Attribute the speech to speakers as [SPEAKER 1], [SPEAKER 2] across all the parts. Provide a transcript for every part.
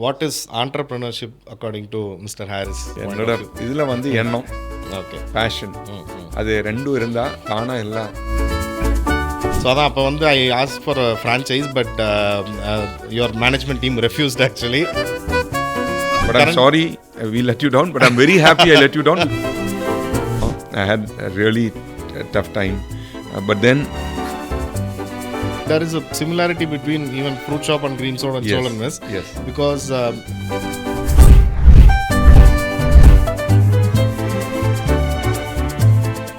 [SPEAKER 1] What is entrepreneurship according to mister Haris?
[SPEAKER 2] என்னோட இதில் வந்து எண்ணம்,
[SPEAKER 1] ஓகே,
[SPEAKER 2] பேஷன், அது ரெண்டும் இருந்தால் தானா எல்லாம்.
[SPEAKER 1] ஸோ அதான் அப்போ வந்து I ask for franchise but your management team refused actually.
[SPEAKER 2] But I'm sorry, we let you down, but I'm very happy I let you down. I had a really tough time. But then
[SPEAKER 1] there is a similarity between even fruit shop and Greams Road and 𝗠𝗏𝗏.
[SPEAKER 2] Yes.
[SPEAKER 1] Because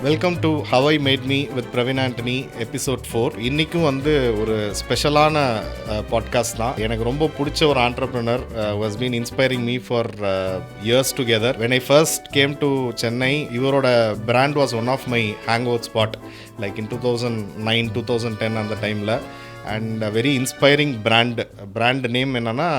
[SPEAKER 1] welcome to how I made me with Praveen Antony episode 4. இன்றைக்கும் வந்து ஒரு ஸ்பெஷலான podcast தான். எனக்கு ரொம்ப பிடிச்ச ஒரு entrepreneur was been inspiring me for years together. When I first came to Chennai, இவரோட brand was one of my hang out spot like in 2009 2010 அந்த டைமில். And very inspiring brand name என்னன்னா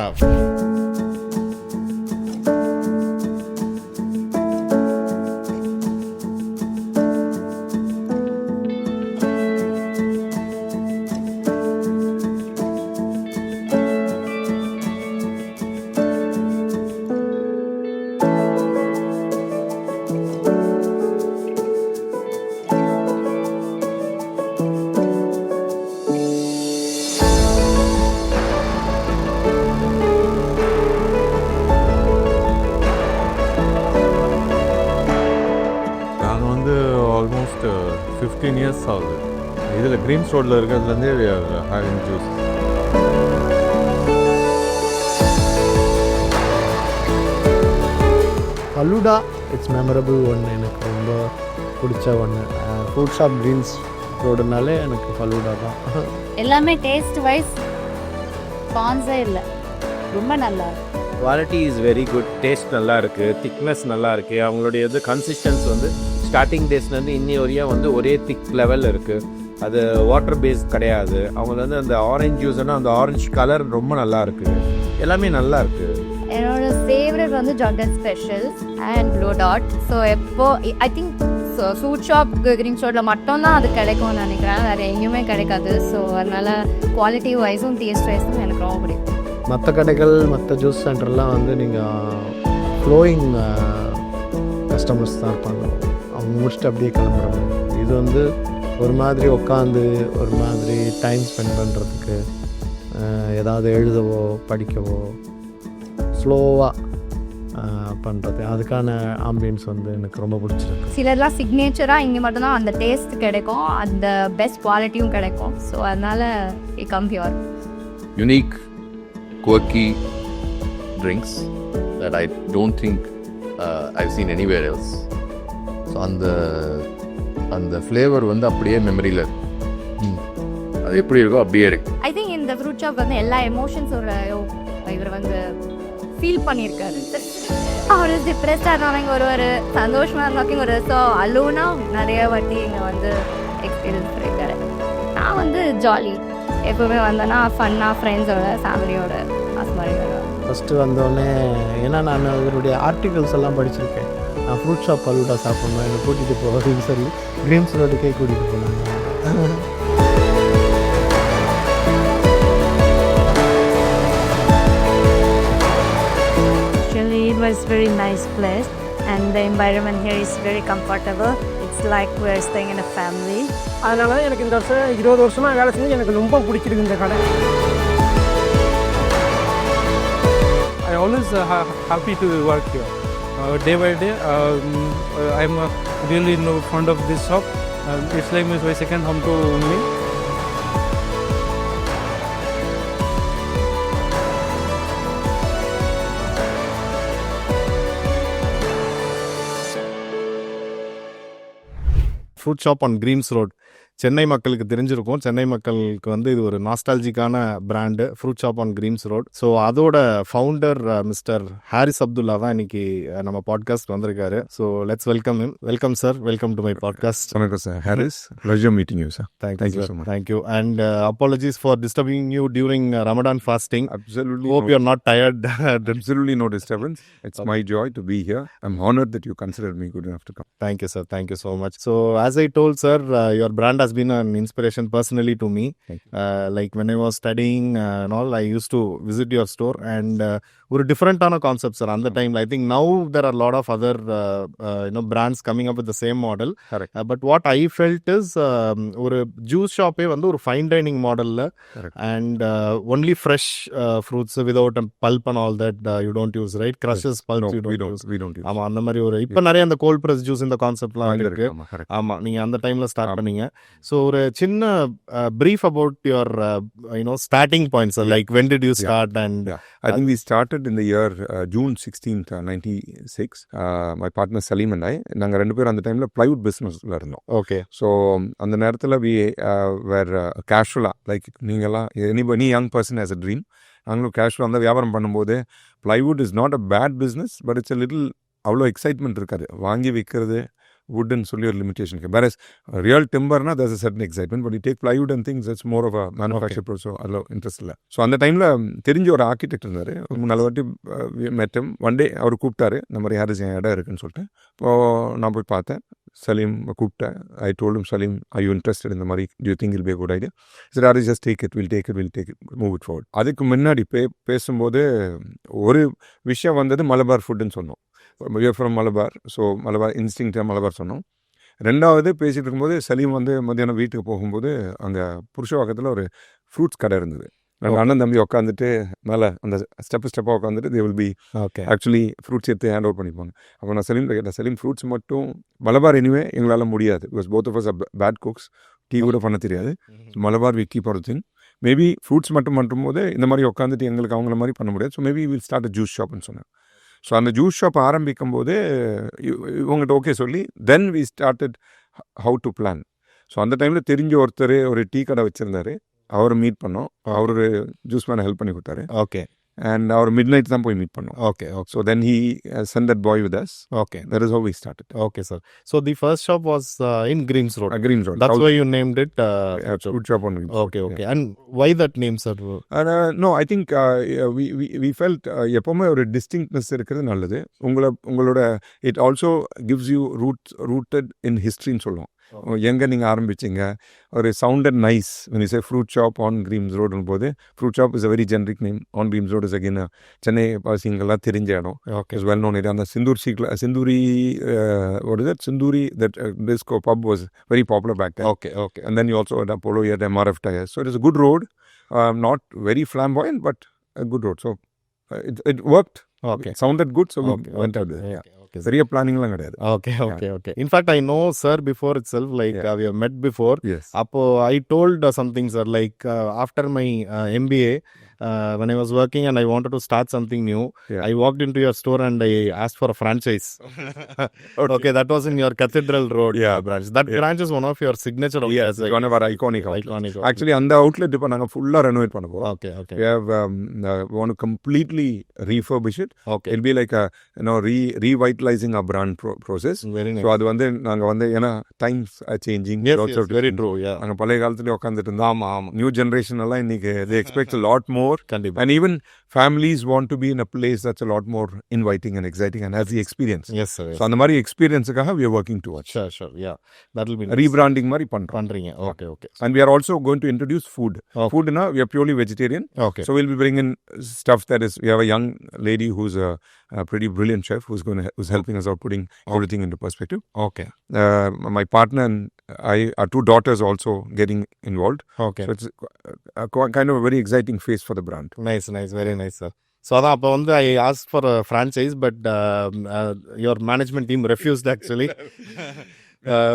[SPEAKER 3] ஆல்மோஸ்ட் 15 years ஆகுது. இதில் கிரீம்ஸ் ரோடில் இருக்கிறதுலேருந்தே having juice.
[SPEAKER 4] Falooda it's memorable ஒன்று, எனக்கு ரொம்ப பிடிச்ச ஒன்று. ஃப்ரூட் ஷாப் கிரீம்ஸ் ரோடுனாலே எனக்கு ஃபலூடா தான்.
[SPEAKER 5] எல்லாமே டேஸ்ட் வைஸ் பான்ஸே இல்லை, ரொம்ப நல்லா இருக்கு.
[SPEAKER 6] Quality is very good, taste நல்லா இருக்குது, திக்னஸ் நல்லா இருக்குது. அவங்களுடைய இது கன்சிஸ்டன்ஸ் வந்து ஸ்டார்டிங் டேஸ்லேருந்து இன்னி வரையும் வந்து ஒரே திக் லெவலில் இருக்குது. அது வாட்டர் பேஸ் கிடையாது. அவங்க வந்து அந்த ஆரஞ்சு ஜூஸ்னால் அந்த ஆரஞ்சு கலர் ரொம்ப நல்லா இருக்குது. எல்லாமே நல்லா இருக்குது.
[SPEAKER 5] என்னோட ஃபேவரட் வந்து Jordan special and blue dot. So எப்போ I think fruit shop Greams ரோடில் மட்டும்தான் அது கிடைக்கும்னு நினைக்கிறேன், வேறு எங்கேயுமே கிடைக்காது. ஸோ அதனால் குவாலிட்டி வைஸும் டேஸ்ட் வைஸும் எனக்கு ரொம்ப பிடிக்கும்.
[SPEAKER 4] மற்ற கடைகள் மற்ற ஜூஸ் சென்டர்லாம் வந்து நீங்கள் ஃப்ளோயிங் கஸ்டமர்ஸ் தான் இருப்பாங்க, அவங்க முடிச்சுட்டு அப்படியே கிளம்புறாங்க. இது வந்து ஒரு மாதிரி உட்காந்து ஒரு மாதிரி டைம் ஸ்பெண்ட் பண்ணுறதுக்கு, ஏதாவது எழுதவோ படிக்கவோ ஸ்லோவாக பண்ணுறது, அதுக்கான ஆம்பியன்ஸ் வந்து எனக்கு ரொம்ப பிடிச்சிருக்கு.
[SPEAKER 5] சிலர்லாம் சிக்னேச்சராக இங்கே மட்டும்தான் அந்த டேஸ்ட் கிடைக்கும், அந்த பெஸ்ட் குவாலிட்டியும் கிடைக்கும். ஸோ அதனால் I come here.
[SPEAKER 7] Unique, quirky drinks that I don't think I've seen anywhere else. So அந்த ஃப்ளேவர் வந்து அப்படியே மெமரியில் அது எப்படி இருக்கோ அப்படியே இருக்கு.
[SPEAKER 5] ஐ திங்க் இந்த ஃப்ரூட் ஷாப் வந்து எல்லா எமோஷன்ஸோட இவர் வந்து ஃபீல் பண்ணியிருக்காரு. அவர் டிப்ரெஸ்டாக இருந்தவங்க ஒருவர், சந்தோஷமாக இருந்தவங்க ஒரு, ஸோ அலோனாக நிறைய வாட்டி இங்கே வந்து எக்ஸ்பீரியன்ஸ் பண்ணியிருக்காரு. நான் வந்து ஜாலி எப்போவுமே வந்தேன்னா ஃபன்னாக ஃப்ரெண்ட்ஸோட ஃபேமிலியோட அது மாதிரி வருவேன்.
[SPEAKER 4] ஃபஸ்ட்டு வந்தோடனே ஏன்னா நான் அவருடைய ஆர்டிகல்ஸ் எல்லாம் படிச்சிருக்கேன். நான் ஃப்ரூட் ஷாப் ஃபலூடா சாப்பிட்ணும், என்னை கூட்டிகிட்டு போகிறதுன்னு சொல்லி கிரீம்ஸ் ரோடுக்கே கூட்டிகிட்டு போனாங்க.
[SPEAKER 8] Actually, it was very nice place and the environment here is very comfortable. It's like we're staying in a family.
[SPEAKER 9] அதனால எனக்கு இந்த வருஷம் 20 வருஷமாக வேலை செஞ்சு எனக்கு ரொம்ப பிடிச்சிருக்கு இந்த கடை. I always happy to work here. Day by day, I'm really fond of this shop. It's like my second home to me.
[SPEAKER 1] Fruit shop on Greams road Chennai மக்களுக்கு தெரிஞ்சிருக்கும். சென்னை மக்களுக்கு வந்து இது ஒரு நாஸ்டாலஜிக்கான brand, fruit shop on Greams road. So அதோட founder mister Haris Abdullah தான் இன்னைக்கு நம்ம பாட்காஸ்ட் வந்திருக்காரு. So let's welcome him. Welcome sir, welcome to my podcast.
[SPEAKER 2] வணக்கம் sir Haris, pleasure meeting you sir.
[SPEAKER 1] Thank you so much. Thank you and apologies for disturbing you during Ramadan fasting.
[SPEAKER 2] Absolutely.
[SPEAKER 1] Hope you're not tired.
[SPEAKER 2] Absolutely no disturbance. It's my joy to be here. I'm honored that you considered me good enough to come.
[SPEAKER 1] Thank you sir, thank you so much. So as I told sir, your brand has been an inspiration personally to me. Like when I was studying and all, I used to visit your store and ஒரு டிஃப்ரெண்ட்டான concept sir அந்த டைமில். I think now there are lot of other brands coming up with the same model. But what I felt is ஒரு juice ஷாப்பே வந்து ஒரு fine dining மாடலில் and only fresh fruits without pulp and all that you don't use right, crushes pulp you don't use. ஆமாம், அந்த மாதிரி ஒரு இப்போ நிறைய அந்த கோல்ட் ப்ரெஸ் ஜூஸ் இந்த கான்செப்ட்லாம் இருக்கு. ஆமாம், நீங்கள் அந்த டைமில் ஸ்டார்ட் பண்ணீங்க. ஸோ ஒரு சின்ன brief about your starting points, like when did you start? And
[SPEAKER 2] I think we started in the year June 16th 96. My partner Salim and I, நாங்கள் 2 பேரும் அந்த டைமில் plywood businessல இருந்தோம்.
[SPEAKER 1] Okay.
[SPEAKER 2] So அந்த நேரத்தில் we were casual, like நீங்களாம் any young person has a dream. நாங்களும் கேஷுவலாக அந்த வியாபாரம் பண்ணும்போது plywood is not a bad business, but it's a little அவ்வளோ எக்ஸைட்மெண்ட் இருக்காது. வாங்கி விற்கிறது வுட்னு சொல்லி ஒரு லிமிடேஷன் இருக்குது. வேற real டிம்பர்னா there's a certain excitement, but you take plywood and things, it's more of a manufacturer process. So அதில் இன்ட்ரெஸ்ட் இல்லை. ஸோ அந்த டைமில் தெரிஞ்ச ஒரு ஆர்கிடெக்ட் இருந்தார். 3-4 வாட்டி மெட்டம். ஒன் டே அவர் கூப்பிட்டாரு, இந்த மாதிரி யாரும் என் இடம் இருக்குன்னு சொல்லிட்டு. இப்போது நான் போய் பார்த்தேன், சலீம் கூப்பிட்டேன். I told him, Salim I you interested இந்த மாதிரி, do you think it'll be a good idea? சரி, or just take it, will take it, move it forward. அதுக்கு முன்னாடி பேசும்போது ஒரு விஷயம் வந்தது, மலபார் ஃபுட்டுன்னு சொன்னோம். ஃப்ரம் மலபார். ஸோ மலபார் இன்ஸ்டிங்க்டாக மலபார் சொன்னோம். 2வது பேசிகிட்டு இருக்கும்போது சலீம் வந்து மத்தியானம் வீட்டுக்கு போகும்போது அங்கே புருஷவாக்கத்தில் ஒரு ஃப்ரூட்ஸ் கடை இருந்தது. நாங்கள் அண்ணன் தம்பி உட்காந்துட்டு மேலே அந்த ஸ்டெப்பாக உட்காந்துட்டு they will be actually fruits எடுத்து ஹேண்ட் ஓவர் பண்ணிப்பாங்க. அப்போ நான் சலீம் கேட்டேன், சலீம் ஃப்ரூட்ஸ் மட்டும் மலபார் எனிவே எங்களால் முடியாது, because both of us are bad cooks, tea கூட பண்ண தெரியாது. Malabar we keep thing. Maybe fruits மட்டும் பண்ணும்போது இந்த மாதிரி உட்காந்துட்டு எங்களுக்கு அவங்கள மாதிரி பண்ண முடியாது. So maybe will start a juice ஷாப்னு சொன்னேன். ஸோ அந்த ஜூஸ் ஷாப் ஆரம்பிக்கும் போது இவங்ககிட்ட ஓகே சொல்லி then we started how to plan. So அந்த டைமில் தெரிஞ்ச ஒருத்தர் ஒரு டீ கடை வச்சுருந்தாரு, அவரை மீட் பண்ணோம். அவர் ஒரு ஜூஸ் மேனை ஹெல்ப் பண்ணி கொடுத்தாரு.
[SPEAKER 1] ஓகே.
[SPEAKER 2] அண்ட் அவர் மிட் நைட் தான் போய் மீட் பண்ணோம்.
[SPEAKER 1] Okay.
[SPEAKER 2] So then he sent that boy with us.
[SPEAKER 1] Okay.
[SPEAKER 2] That is how we started.
[SPEAKER 1] Okay, sir. So the first shop was in Greams Road.
[SPEAKER 2] Greams Road.
[SPEAKER 1] That's why you named it.
[SPEAKER 2] Food shop on Greams Road.
[SPEAKER 1] Okay. Yeah. And why that name, sir?
[SPEAKER 2] No, I think we felt எப்போவுமே ஒரு டிஸ்டிங்க்னஸ் இருக்கிறது நல்லது. உங்களோட it also gives you rooted in historyன்னு சொல்லுவோம். எங்கே நீங்கள் ஆரம்பிச்சிங்க, ஒரு sounded nice when you say fruit shop on Greams Road போது, fruit shop is a very generic name. On Greams Road is again Chennai பாசிங்கெல்லாம் தெரிஞ்ச இடம்.
[SPEAKER 1] Okay.
[SPEAKER 2] It's well known area. அந்த Sinduri what is that? Sinduri, that disco pub was very popular back then.
[SPEAKER 1] Okay.
[SPEAKER 2] And then you also had Apollo, you had MRF tires. So it is a good road, not very flamboyant, but a good road. So it worked.
[SPEAKER 1] Okay.
[SPEAKER 2] It sounded good, so we went out there.
[SPEAKER 1] Yeah. Okay.
[SPEAKER 2] பெரிய பிளானிங்லாம் கிடையாது.
[SPEAKER 1] Okay. In fact, I know sir before itself, like we have met before.
[SPEAKER 2] Yes.
[SPEAKER 1] Appo I told something, sir, like after my MBA, when I was working and I wanted to start something new, I walked into your store and I asked for a franchise. Okay, that was in your Cathedral Road branch. That branch is one of your signature.
[SPEAKER 2] Yes, it's one of our iconic outlets. Actually, அந்த outlet இப்போ நாங்கள் ஃபுல்லாக renovate பண்ண போகிறோம்.
[SPEAKER 1] Okay.
[SPEAKER 2] We have want to completely refurbish it.
[SPEAKER 1] Okay.
[SPEAKER 2] It'll be like a revitalizing our brand process.
[SPEAKER 1] Very nice.
[SPEAKER 2] So அது வந்து நாங்கள் வந்து ஏன்னா times are changing.
[SPEAKER 1] Yes, very true. Yeah.
[SPEAKER 2] நாங்கள் பழைய காலத்துலேயே உட்காந்துட்டு இருந்தோம். நியூ ஜென்ரேஷன் எல்லாம் இன்னைக்கு they expect a lot more.
[SPEAKER 1] கண்டிப்பா.
[SPEAKER 2] And even families want to be in a place that's a lot more inviting and exciting and has the experience.
[SPEAKER 1] Yes, sir.
[SPEAKER 2] So அந்த மாதிரி எக்ஸ்பீரியன்ஸுக்காக we are working towards.
[SPEAKER 1] Sure. Yeah. That will be nice.
[SPEAKER 2] Rebranding மாதிரி பண்றீங்க.
[SPEAKER 1] Okay.
[SPEAKER 2] And we are also going to introduce food. Food na we are purely vegetarian.
[SPEAKER 1] Okay.
[SPEAKER 2] So we'll be bringing stuff that is, we have a young lady who's a pretty brilliant chef who's helping us out putting everything into perspective.
[SPEAKER 1] Okay.
[SPEAKER 2] My partner and our 2 daughters also getting involved.
[SPEAKER 1] Okay.
[SPEAKER 2] So it's kind of a very exciting phase for the brand.
[SPEAKER 1] Nice. Very nice, sir. So அதான் அப்போ வந்து I asked for a franchise, but your management team refused actually.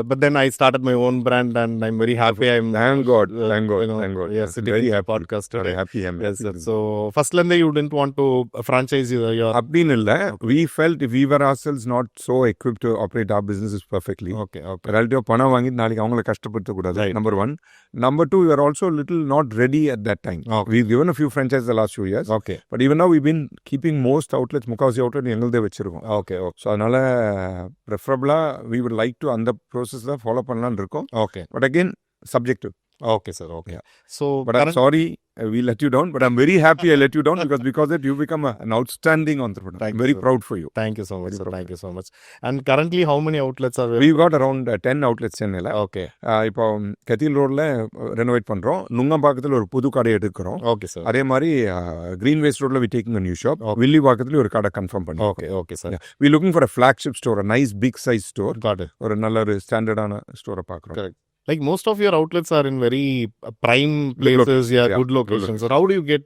[SPEAKER 1] But then I started my own brand and I'm very happy.
[SPEAKER 2] Thank God.
[SPEAKER 1] Yes, sitting
[SPEAKER 2] very
[SPEAKER 1] in the
[SPEAKER 2] happy.
[SPEAKER 1] podcast today.
[SPEAKER 2] Very happy.
[SPEAKER 1] Yes, sir. So firstly you didn't want to franchise your.
[SPEAKER 2] அப்படின்னு இல்லை, we felt if we were ourselves not so equipped to operate our businesses perfectly.
[SPEAKER 1] Okay.
[SPEAKER 2] Relative பணம் வாங்கிட்டு நாளைக்கு அவங்களை கஷ்டப்படுத்தக்கூடாது. Number 1. Number 2, we are also a little not ready at that time. We've given a few franchises the last few years.
[SPEAKER 1] Okay.
[SPEAKER 2] But even now we've been keeping most outlets, முக்காவாசி outlet எங்களுதே வச்சிருக்கோம்.
[SPEAKER 1] Okay.
[SPEAKER 2] So அதனால ப்ரெஃபரபிளாக we would like to அந்த process தான் follow பண்ணலான்னு இருக்கோம்.
[SPEAKER 1] Okay.
[SPEAKER 2] But again, subjective.
[SPEAKER 1] Okay, sir. Okay.
[SPEAKER 2] Yeah.
[SPEAKER 1] So,
[SPEAKER 2] But I'm sorry we let you down, but I'm very happy I let you down because that you become an outstanding entrepreneur.
[SPEAKER 1] Thank
[SPEAKER 2] I'm
[SPEAKER 1] you,
[SPEAKER 2] very
[SPEAKER 1] sir.
[SPEAKER 2] proud for you.
[SPEAKER 1] Thank you so much,
[SPEAKER 2] Very
[SPEAKER 1] sir.
[SPEAKER 2] proud.
[SPEAKER 1] Thank you so much. And currently, how many outlets are there?
[SPEAKER 2] We've got around 10 outlets சென்னையில்.
[SPEAKER 1] Okay.
[SPEAKER 2] இப்போ கெத்தில் ரோடில் renovate பண்ணுறோம். நுங்கம்பாக்கத்தில் ஒரு புது கடை எடுக்கிறோம்.
[SPEAKER 1] Okay, sir.
[SPEAKER 2] அதே மாதிரி கிரீன் வேஸ்ட் ரோடில் we taking a new shop. வில்லிவாக்கத்தில் ஒரு கடை கன்ஃபார்ம் பண்ணி.
[SPEAKER 1] Okay, okay, sir.
[SPEAKER 2] We looking for a flagship store, a nice big size store.
[SPEAKER 1] Got it.
[SPEAKER 2] ஒரு நல்ல ஒரு ஸ்டாண்டர்டான ஸ்டோரை பார்க்குறோம்.
[SPEAKER 1] Correct. Like most of your outlets are in very prime places, good locations. So how do you get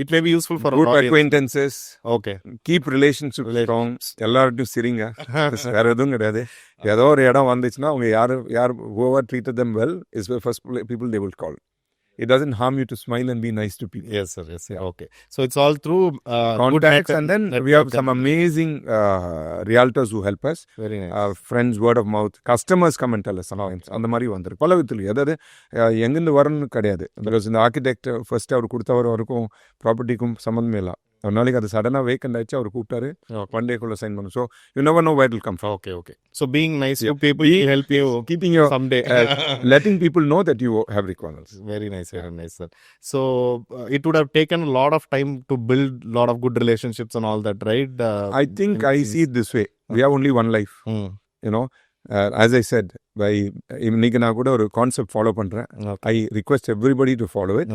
[SPEAKER 1] it may be useful for
[SPEAKER 2] Good
[SPEAKER 1] an audience.
[SPEAKER 2] acquaintances.
[SPEAKER 1] Okay.
[SPEAKER 2] Keep relationships strong. எல்லார்ட்டையும் சிரிங்க. வேற எதுவும் கிடையாது. ஏதோ ஒரு இடம் வந்துச்சுன்னா அவங்க யார் whoever treated them well is the first people they will call. It doesn't harm you to smile and be nice to people.
[SPEAKER 1] Yes, sir. Yes, sir. Okay. So it's all through
[SPEAKER 2] contacts, and then we have some amazing realtors who help us.
[SPEAKER 1] Very nice.
[SPEAKER 2] Friends, word of mouth. Customers come and tell us sometimes. அந்த மாதிரி வந்துருக்கு பல விதத்துலையும். அதாவது எங்கேருந்து வரணும்னு கிடையாது. Because இந்த ஆர்கிடெக்ட் ஃபர்ஸ்ட் அவர் கொடுத்தவர் வரைக்கும் ப்ராப்பர்ட்டிக்கும் சம்மந்தமே இல்லை. ஒரு நாளைக்கு அது சடனாக வேக்கண்ட் ஆயிடுச்சு, அவர் கூப்பிட்டாரு, ஒன் டேக்குள்ளே சைன் பண்ணும். So you never know where it will come from.
[SPEAKER 1] Okay, okay. So being nice to people will help you
[SPEAKER 2] keeping your
[SPEAKER 1] someday.
[SPEAKER 2] letting people know that you have requirements.
[SPEAKER 1] Very nice, very nice, sir. So it would have taken a lot of time to build a lot of good relationships and all that, right?
[SPEAKER 2] I think I see it this way. We have only one life. You know, as I said, இன்னைக்கு நான் கூட ஒரு concept follow பண்ணுறேன். I request everybody to follow it.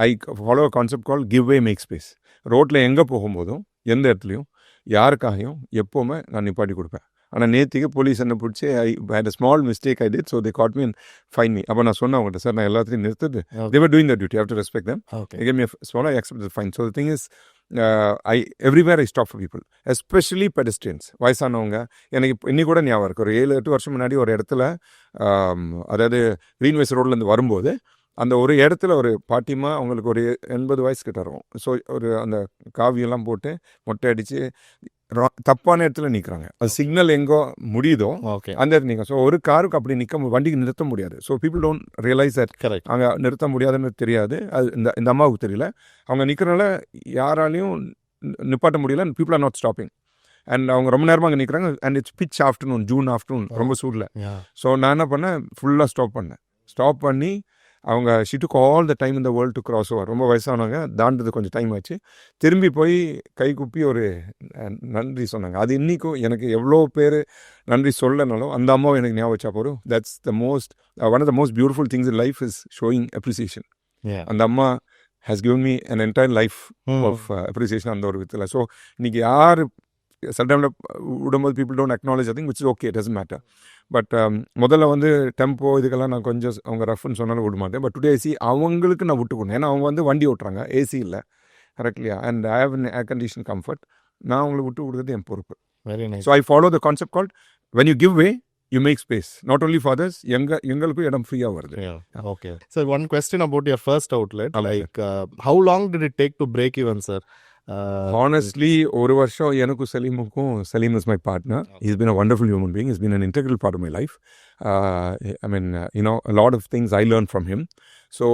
[SPEAKER 2] I follow a concept call give way make space. ரோட்டில் எங்கே போகும்போதும் எந்த இடத்துலையும் யாருக்காகவும் எப்போவுமே நான் நிப்பாட்டி கொடுப்பேன். ஆனால் நேற்றுக்கு போலீஸ் என்ன பிடிச்சி I had a small mistake I did, so they caught me and fine me. அப்போ நான் சொன்னேன் அவங்கள்ட்ட, சார் நான் எல்லாத்தையும் நிறுத்துது. They were doing the duty, have to respect them. They gave me a small, I accepted the fine. So the thing is, everywhere I stop for people, especially pedestrians. வயசானவங்க. எனக்கு இன்னி கூட ஞாபகம் இருக்குது, ஒரு 7-8 வருஷம் முன்னாடி ஒரு இடத்துல, அதாவது கிரீன்வேஸ் ரோட்லேருந்து வரும்போது அந்த ஒரு இடத்துல ஒரு பாட்டிமா, அவங்களுக்கு ஒரு 80 வயசு கிட்ட இருக்கும். ஸோ ஒரு அந்த காவியெல்லாம் போட்டு மொட்டை அடித்து தப்பான இடத்துல நிற்கிறாங்க. அது சிக்னல் எங்கோ முடியுதோ அந்த இடத்துல நிற்கும். ஸோ ஒரு காருக்கு அப்படி வண்டிக்கு நிறுத்த முடியாது. So people don't realise that அங்கே நிறுத்த முடியாதுன்னு தெரியாது. அது இந்த அம்மாவுக்கு தெரியல. அவங்க நிற்கிறனால யாராலையும் நிப்பாட்ட முடியல. People are not stopping. And அவங்க ரொம்ப நேரமாக அங்கே நிற்கிறாங்க. And it's pitch afternoon, June afternoon, ரொம்ப சூடில். ஸோ நான் என்ன பண்ணேன், ஃபுல்லாக ஸ்டாப் பண்ணி அவங்க she took all the time in the world to cross over. ரொம்ப வயசானவங்க, தாண்டது கொஞ்சம் டைம் ஆச்சு. திரும்பி போய் கை குப்பி ஒரு நன்றி சொன்னாங்க. அது இன்றைக்கும் எனக்கு எவ்வளோ பேர் நன்றி சொல்லனாலும் அந்த அம்மாவை எனக்கு ஞாபகம் வச்சா போதும். That's the most one of the most beautiful things in life is showing appreciation. அந்த அம்மா has given me an entire life of appreciation அந்த ஒரு விதத்தில். ஸோ இன்றைக்கி யார் சம்டைம்ல விடும்போது people don't acknowledge I think, which is okay, it doesn't matter. But முதல்ல வந்து டெம்போ இதுக்கெல்லாம் நான் கொஞ்சம் அவங்க ரஃப்னு சொன்னாலும் விட மாட்டேன். பட் டுடே ஏசி அவங்களுக்கு நான் விட்டு கொடுத்தேன். ஏன்னா அவங்க வந்து வண்டி ஓட்டுறாங்க, ஏசி இல்லை, கரெக்ட்லியா, and I have air condition comfort. நான் அவங்களுக்கு விட்டு கொடுக்குறது என் பொறுப்பு.
[SPEAKER 1] Very nice.
[SPEAKER 2] So I follow the concept called when you give way you make space, not only for others, எங்களுக்கும் இடம் ஃப்ரீயாக வருது.
[SPEAKER 1] Okay. So one question about your first outlet, like how long did it take to break even, sir?
[SPEAKER 2] Honestly, ஒரு வருஷம் எனக்கும் சலீமுக்கும். Salim is my partner. He's been a wonderful human being. He's been an integral part of my life. I mean, you know, a lot of things I learned from him. So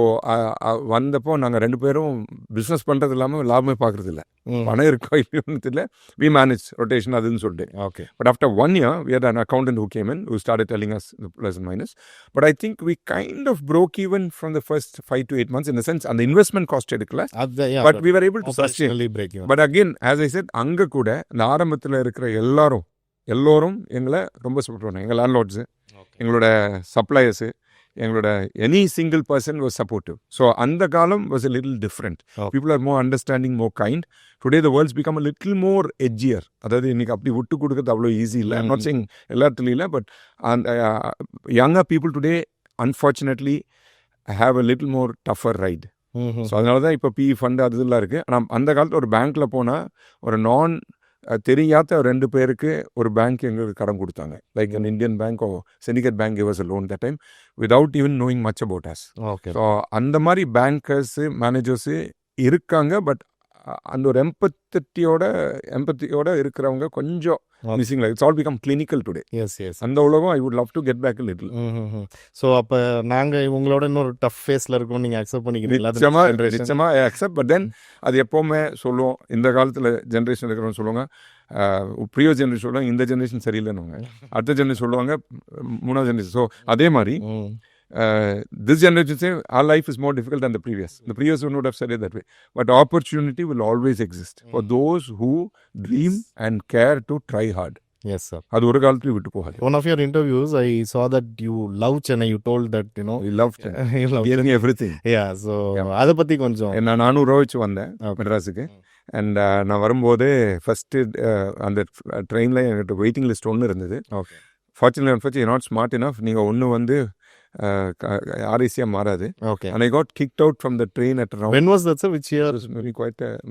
[SPEAKER 2] வந்தப்போ நாங்கள் 2 பேரும் business பண்ணுறது இல்லாமல் லாபமே பார்க்குறது இல்லை. பணம் இருக்கோ இல்லையோன்னு தெரியல. வி மேனேஜ் ரொட்டேஷன் அதுன்னு சொல்லிட்டு.
[SPEAKER 1] Okay.
[SPEAKER 2] But after 1 year we had an accountant who came in who started telling us the plus and minus. But I think we kind of broke even from the first 5 to 8 months in the sense அந்த investment cost எடுக்கல. But we were able to sustain. But again, as I said, அங்கே கூட இந்த ஆரம்பத்தில் இருக்கிற எல்லோரும் எங்களை ரொம்ப சப்போர்ட் பண்ணாங்க. எங்கள் லேண்ட்லார்ட்ஸு, எங்களோட சப்ளையர்ஸு, எங்களோட any single person was supportive. So அந்த காலம் was a little different. People are more understanding, more kind. Today the world's become a little more edgier. அதாவது இன்னைக்கு அப்படி விட்டு கொடுக்குறது அவ்வளோ ஈஸி இல்லை. I'm not saying எல்லா இடத்துலையும் இல்லை, but younger people today unfortunately have a little more tougher ride. So அதனால தான் இப்போ PE ஃபண்டு அதெல்லாம் இருக்குது. ஆனால் அந்த காலத்தில் ஒரு பேங்க்கில் போனால் ஒரு தெரியாத 2 பேருக்கு ஒரு பேங்க் எங்களுக்கு கடன் கொடுத்தாங்க. Like an Indian bank or syndicate bank gave us a loan that time without even knowing much about us.
[SPEAKER 1] Okay.
[SPEAKER 2] So அந்த மாதிரி பேங்கர்ஸு, மேனேஜர்ஸு இருக்காங்க. பட் அந்த ஒரு எம்பத்தியோட இருக்கிறவங்க கொஞ்சம் missing. Like it's all become clinical today.
[SPEAKER 1] Yes.
[SPEAKER 2] அந்த உலகம் I would love to get back little.
[SPEAKER 1] So அப்போ நாங்கள் உங்களோட இன்னொரு டஃப் ஃபேஸில் இருக்கோம், நீங்கள் அக்செப்ட் பண்ணிக்கிறீங்களா?
[SPEAKER 2] நிச்சயமாக ஐ அக்செப்ட். பட் தென் அது எப்போவுமே சொல்லுவோம், இந்த காலத்தில் ஜென்ரேஷன் இருக்கிறவங்க சொல்லுவாங்க, ப்ரியோ ஜென்ரேஷன் சொல்லுவாங்க இந்த ஜென்ரேஷன் சரியில்லைன்னு, அடுத்த ஜென்ரேஷன் சொல்லுவாங்க 3ஆவது ஜென்ரேஷன். ஸோ அதே மாதிரி this generation say our life is more difficult than the previous. The previous one would have said it that way. But opportunity will always exist for those who dream and care to try hard.
[SPEAKER 1] Yes, sir.
[SPEAKER 2] அது ஒரு காலத்துல விட்டு போகாது.
[SPEAKER 1] One of your interviews, I saw that you love Chennai. You told that, you know.
[SPEAKER 2] We love Chennai.
[SPEAKER 1] You love
[SPEAKER 2] Gave me everything.
[SPEAKER 1] Yeah, so அதை பற்றி கொஞ்சம்.
[SPEAKER 2] நான் 400 ரூபா வச்சு வந்தேன் மெட்ராஸுக்கு. அண்ட் நான் வரும்போது ஃபஸ்ட்டு அந்த ட்ரெயினில் என்கிட்ட வெயிட்டிங் லிஸ்ட் ஒன்று இருந்தது.
[SPEAKER 1] Okay.
[SPEAKER 2] Fortunately not smart enough. நீங்கள் ஒன்று வந்து ஆர்ஏசியாக மாறாது.
[SPEAKER 1] Okay.
[SPEAKER 2] And I got kicked out from the train at around.
[SPEAKER 1] When was that, sir? Which year?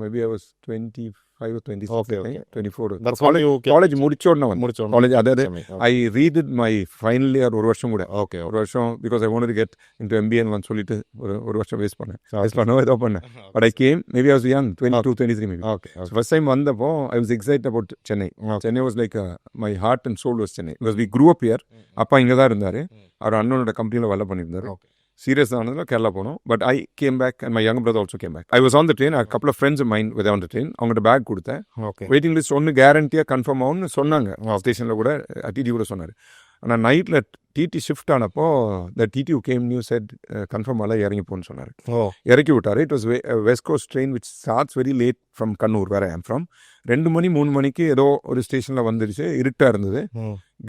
[SPEAKER 2] Maybe I was 25 or 26.
[SPEAKER 1] Okay.
[SPEAKER 2] 24.
[SPEAKER 1] That's when you came.
[SPEAKER 2] College முடிச்சோடனே
[SPEAKER 1] முடிச்சோம்.
[SPEAKER 2] College அதாவது
[SPEAKER 1] Chennai.
[SPEAKER 2] I redid my final year ஒரு வருஷம் கூட.
[SPEAKER 1] Okay.
[SPEAKER 2] ஒரு வருஷம் because I wanted to get into எம்பிஏன்னு சொல்லிட்டு ஒரு வருஷம் வேஸ்ட் பண்ணேன் ஏதோ பண்ணேன். But I came maybe I was young 22 23 maybe.
[SPEAKER 1] Okay.
[SPEAKER 2] First time வந்தப்போ I was excite about Chennai. Chennai was like my heart and soul was Chennai because we grew up here. அப்பா இங்கே தான் இருந்தார். அவர் அண்ணனோட கம்பெனியில் வேலை பண்ணியிருந்தார். சீரியஸ் ஆனதில் கேரளா போனோம். But I came back and my young brother also came back. I was on the train. Couple of friends mind with on the train. அவங்கள்ட்ட பேக் கொடுத்தேன்.
[SPEAKER 1] Okay.
[SPEAKER 2] வெயிட்டிங் லிஸ்ட் ஒன்று கேரண்டியாக கன்ஃபார்ம் ஆகும்னு சொன்னாங்க. ஸ்டேஷனில் கூட டிடி கூட சொன்னார். ஆனால் நைட்டில் டிடி ஷிஃப்ட் ஆனப்போ the TT came new set confirm ஆகல, இறங்கி போன்னு சொன்னார். இறக்கி விட்டார். It was west coast train which starts very late from Kannur where I am from. 2 மணி 3 மணிக்கு ஏதோ ஒரு ஸ்டேஷனில் வந்துடுச்சு. இருட்டாக இருந்தது.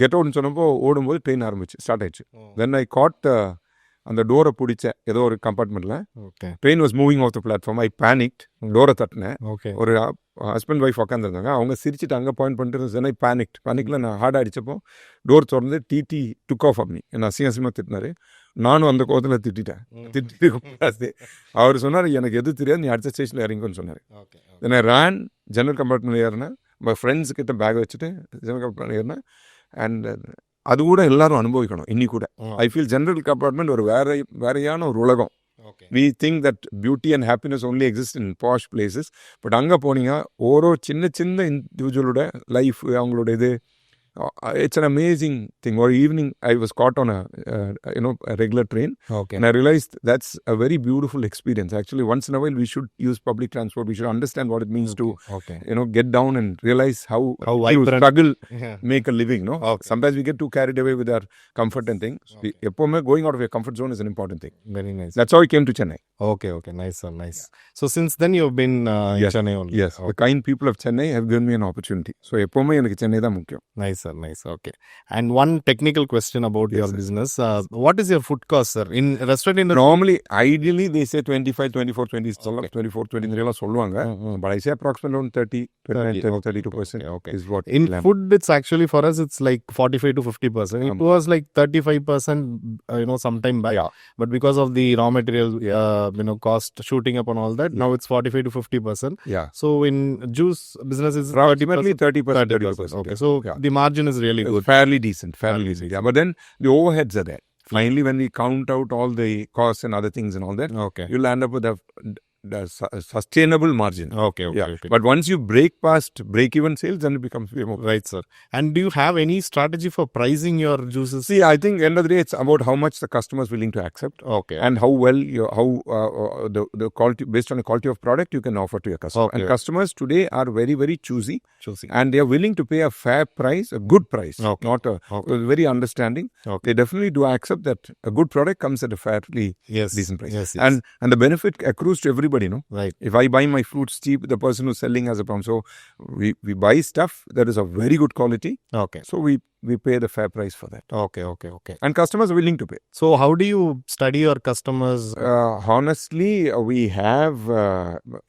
[SPEAKER 2] கெட் அவுட்னு சொன்னப்போ ஓடும்போது ட்ரெயின் ஆரம்பிச்சு ஸ்டார்ட் ஆயிடுச்சு. தென் ஐ காட் அந்த டோரை பிடிச்சேன் ஏதோ ஒரு கம்பார்ட்மெண்ட்டில். Train was moving off the platform. I panicked. டோரை தட்டினேன். ஒரு ஹஸ்பண்ட் ஒய்ஃப் உட்காந்துருந்தாங்க. அவங்க சிரிச்சுட்டு அங்கே பாயிண்ட் பண்ணிட்டு ஐ பேனிக்கில் நான் ஹார்ட் அடித்தப்போ டோர் திறந்து டிடி டுக் ஆஃப் அப்படி என்ன அசிங்கமாக திட்டினாரு. நானும் அந்த கோவத்தில் திட்டிட்டு அவர் சொன்னார் எனக்கு எது தெரியாது, நீ அடுத்த ஸ்டேஷனில் இறங்குன்னு சொன்னார். தென் ஐ ரேன் ஜெனரல் கம்பார்ட்மெண்ட் ஏறினேன். ஃப்ரெண்ட்ஸ் கிட்ட பேக் வச்சுட்டு ஜெனரல் கம்பார்ட்மெண்ட் ஏறினேன். அண்ட் அது கூட எல்லாரும் அனுபவிக்கணும். இன்னி கூட ஐ ஃபீல் ஜெனரல் கம்பார்ட்மெண்ட் ஒரு வேறையான ஒரு உலகம். We think that beauty and happiness only exist in posh places. But அங்கே போனீங்கன்னா ஒரு சின்ன இண்டிவிஜுவலோட லைஃப் அவங்களோட இது it's an amazing thing. Or evening I was caught on a regular train. And I realized that's a very beautiful experience. Actually, once in a while we should use public transport. We should understand what it means to get down and realize how you struggle make a living. Sometimes we get too carried away with our comfort and things. எப்பவுமே going out of your comfort zone is an important thing.
[SPEAKER 1] Very nice.
[SPEAKER 2] That's how I came to Chennai.
[SPEAKER 1] Okay. Nice, sir. Nice. So since then you've been in Chennai only.
[SPEAKER 2] Yes. The kind people of Chennai have given me an opportunity. So எப்பவுமே எனக்கு சென்னை தான் முக்கியம்.
[SPEAKER 1] Nice. Okay. And one technical question about your business. What is your food cost, sir? In restaurant in the
[SPEAKER 2] normally, ideally they say 25, 24, 20, 24, 23 எல்லாம் சொல்லுவாங்க. But I say approximately around 30, 32% is what.
[SPEAKER 1] In food, it's actually for us it's like 45 to 50%. It was like 35%, sometime back. But because of the raw material, cost shooting up and all that, now it's 45 to 50%. So in juice business is
[SPEAKER 2] ultimately 30%.
[SPEAKER 1] Okay. So the margin is really good.
[SPEAKER 2] Fairly decent. Yeah. But then the overheads are there. Finally, when we count out all the costs and other things and all that, you'll end up with a sustainable margin. Okay. But once you break past break-even sales, then it becomes way more.
[SPEAKER 1] Right, sir. And do you have any strategy for pricing your juices?
[SPEAKER 2] See, I think end of the day, it's about how much the customer is willing to accept. And how well the quality, based on the quality of product, you can offer to your customer. And customers today are very, very choosy. And they are willing to pay a fair price, a good price, not very understanding. They definitely do accept that a good product comes at a fairly decent price.
[SPEAKER 1] Yes.
[SPEAKER 2] And the benefit accrues to everybody.
[SPEAKER 1] Right.
[SPEAKER 2] If I buy my fruits cheap, the person who's selling has a problem. So we buy stuff that is of very good quality. So we pay the fair price for that.
[SPEAKER 1] Okay.
[SPEAKER 2] And customers are willing to pay.
[SPEAKER 1] So how do you study your customers?
[SPEAKER 2] Honestly, we have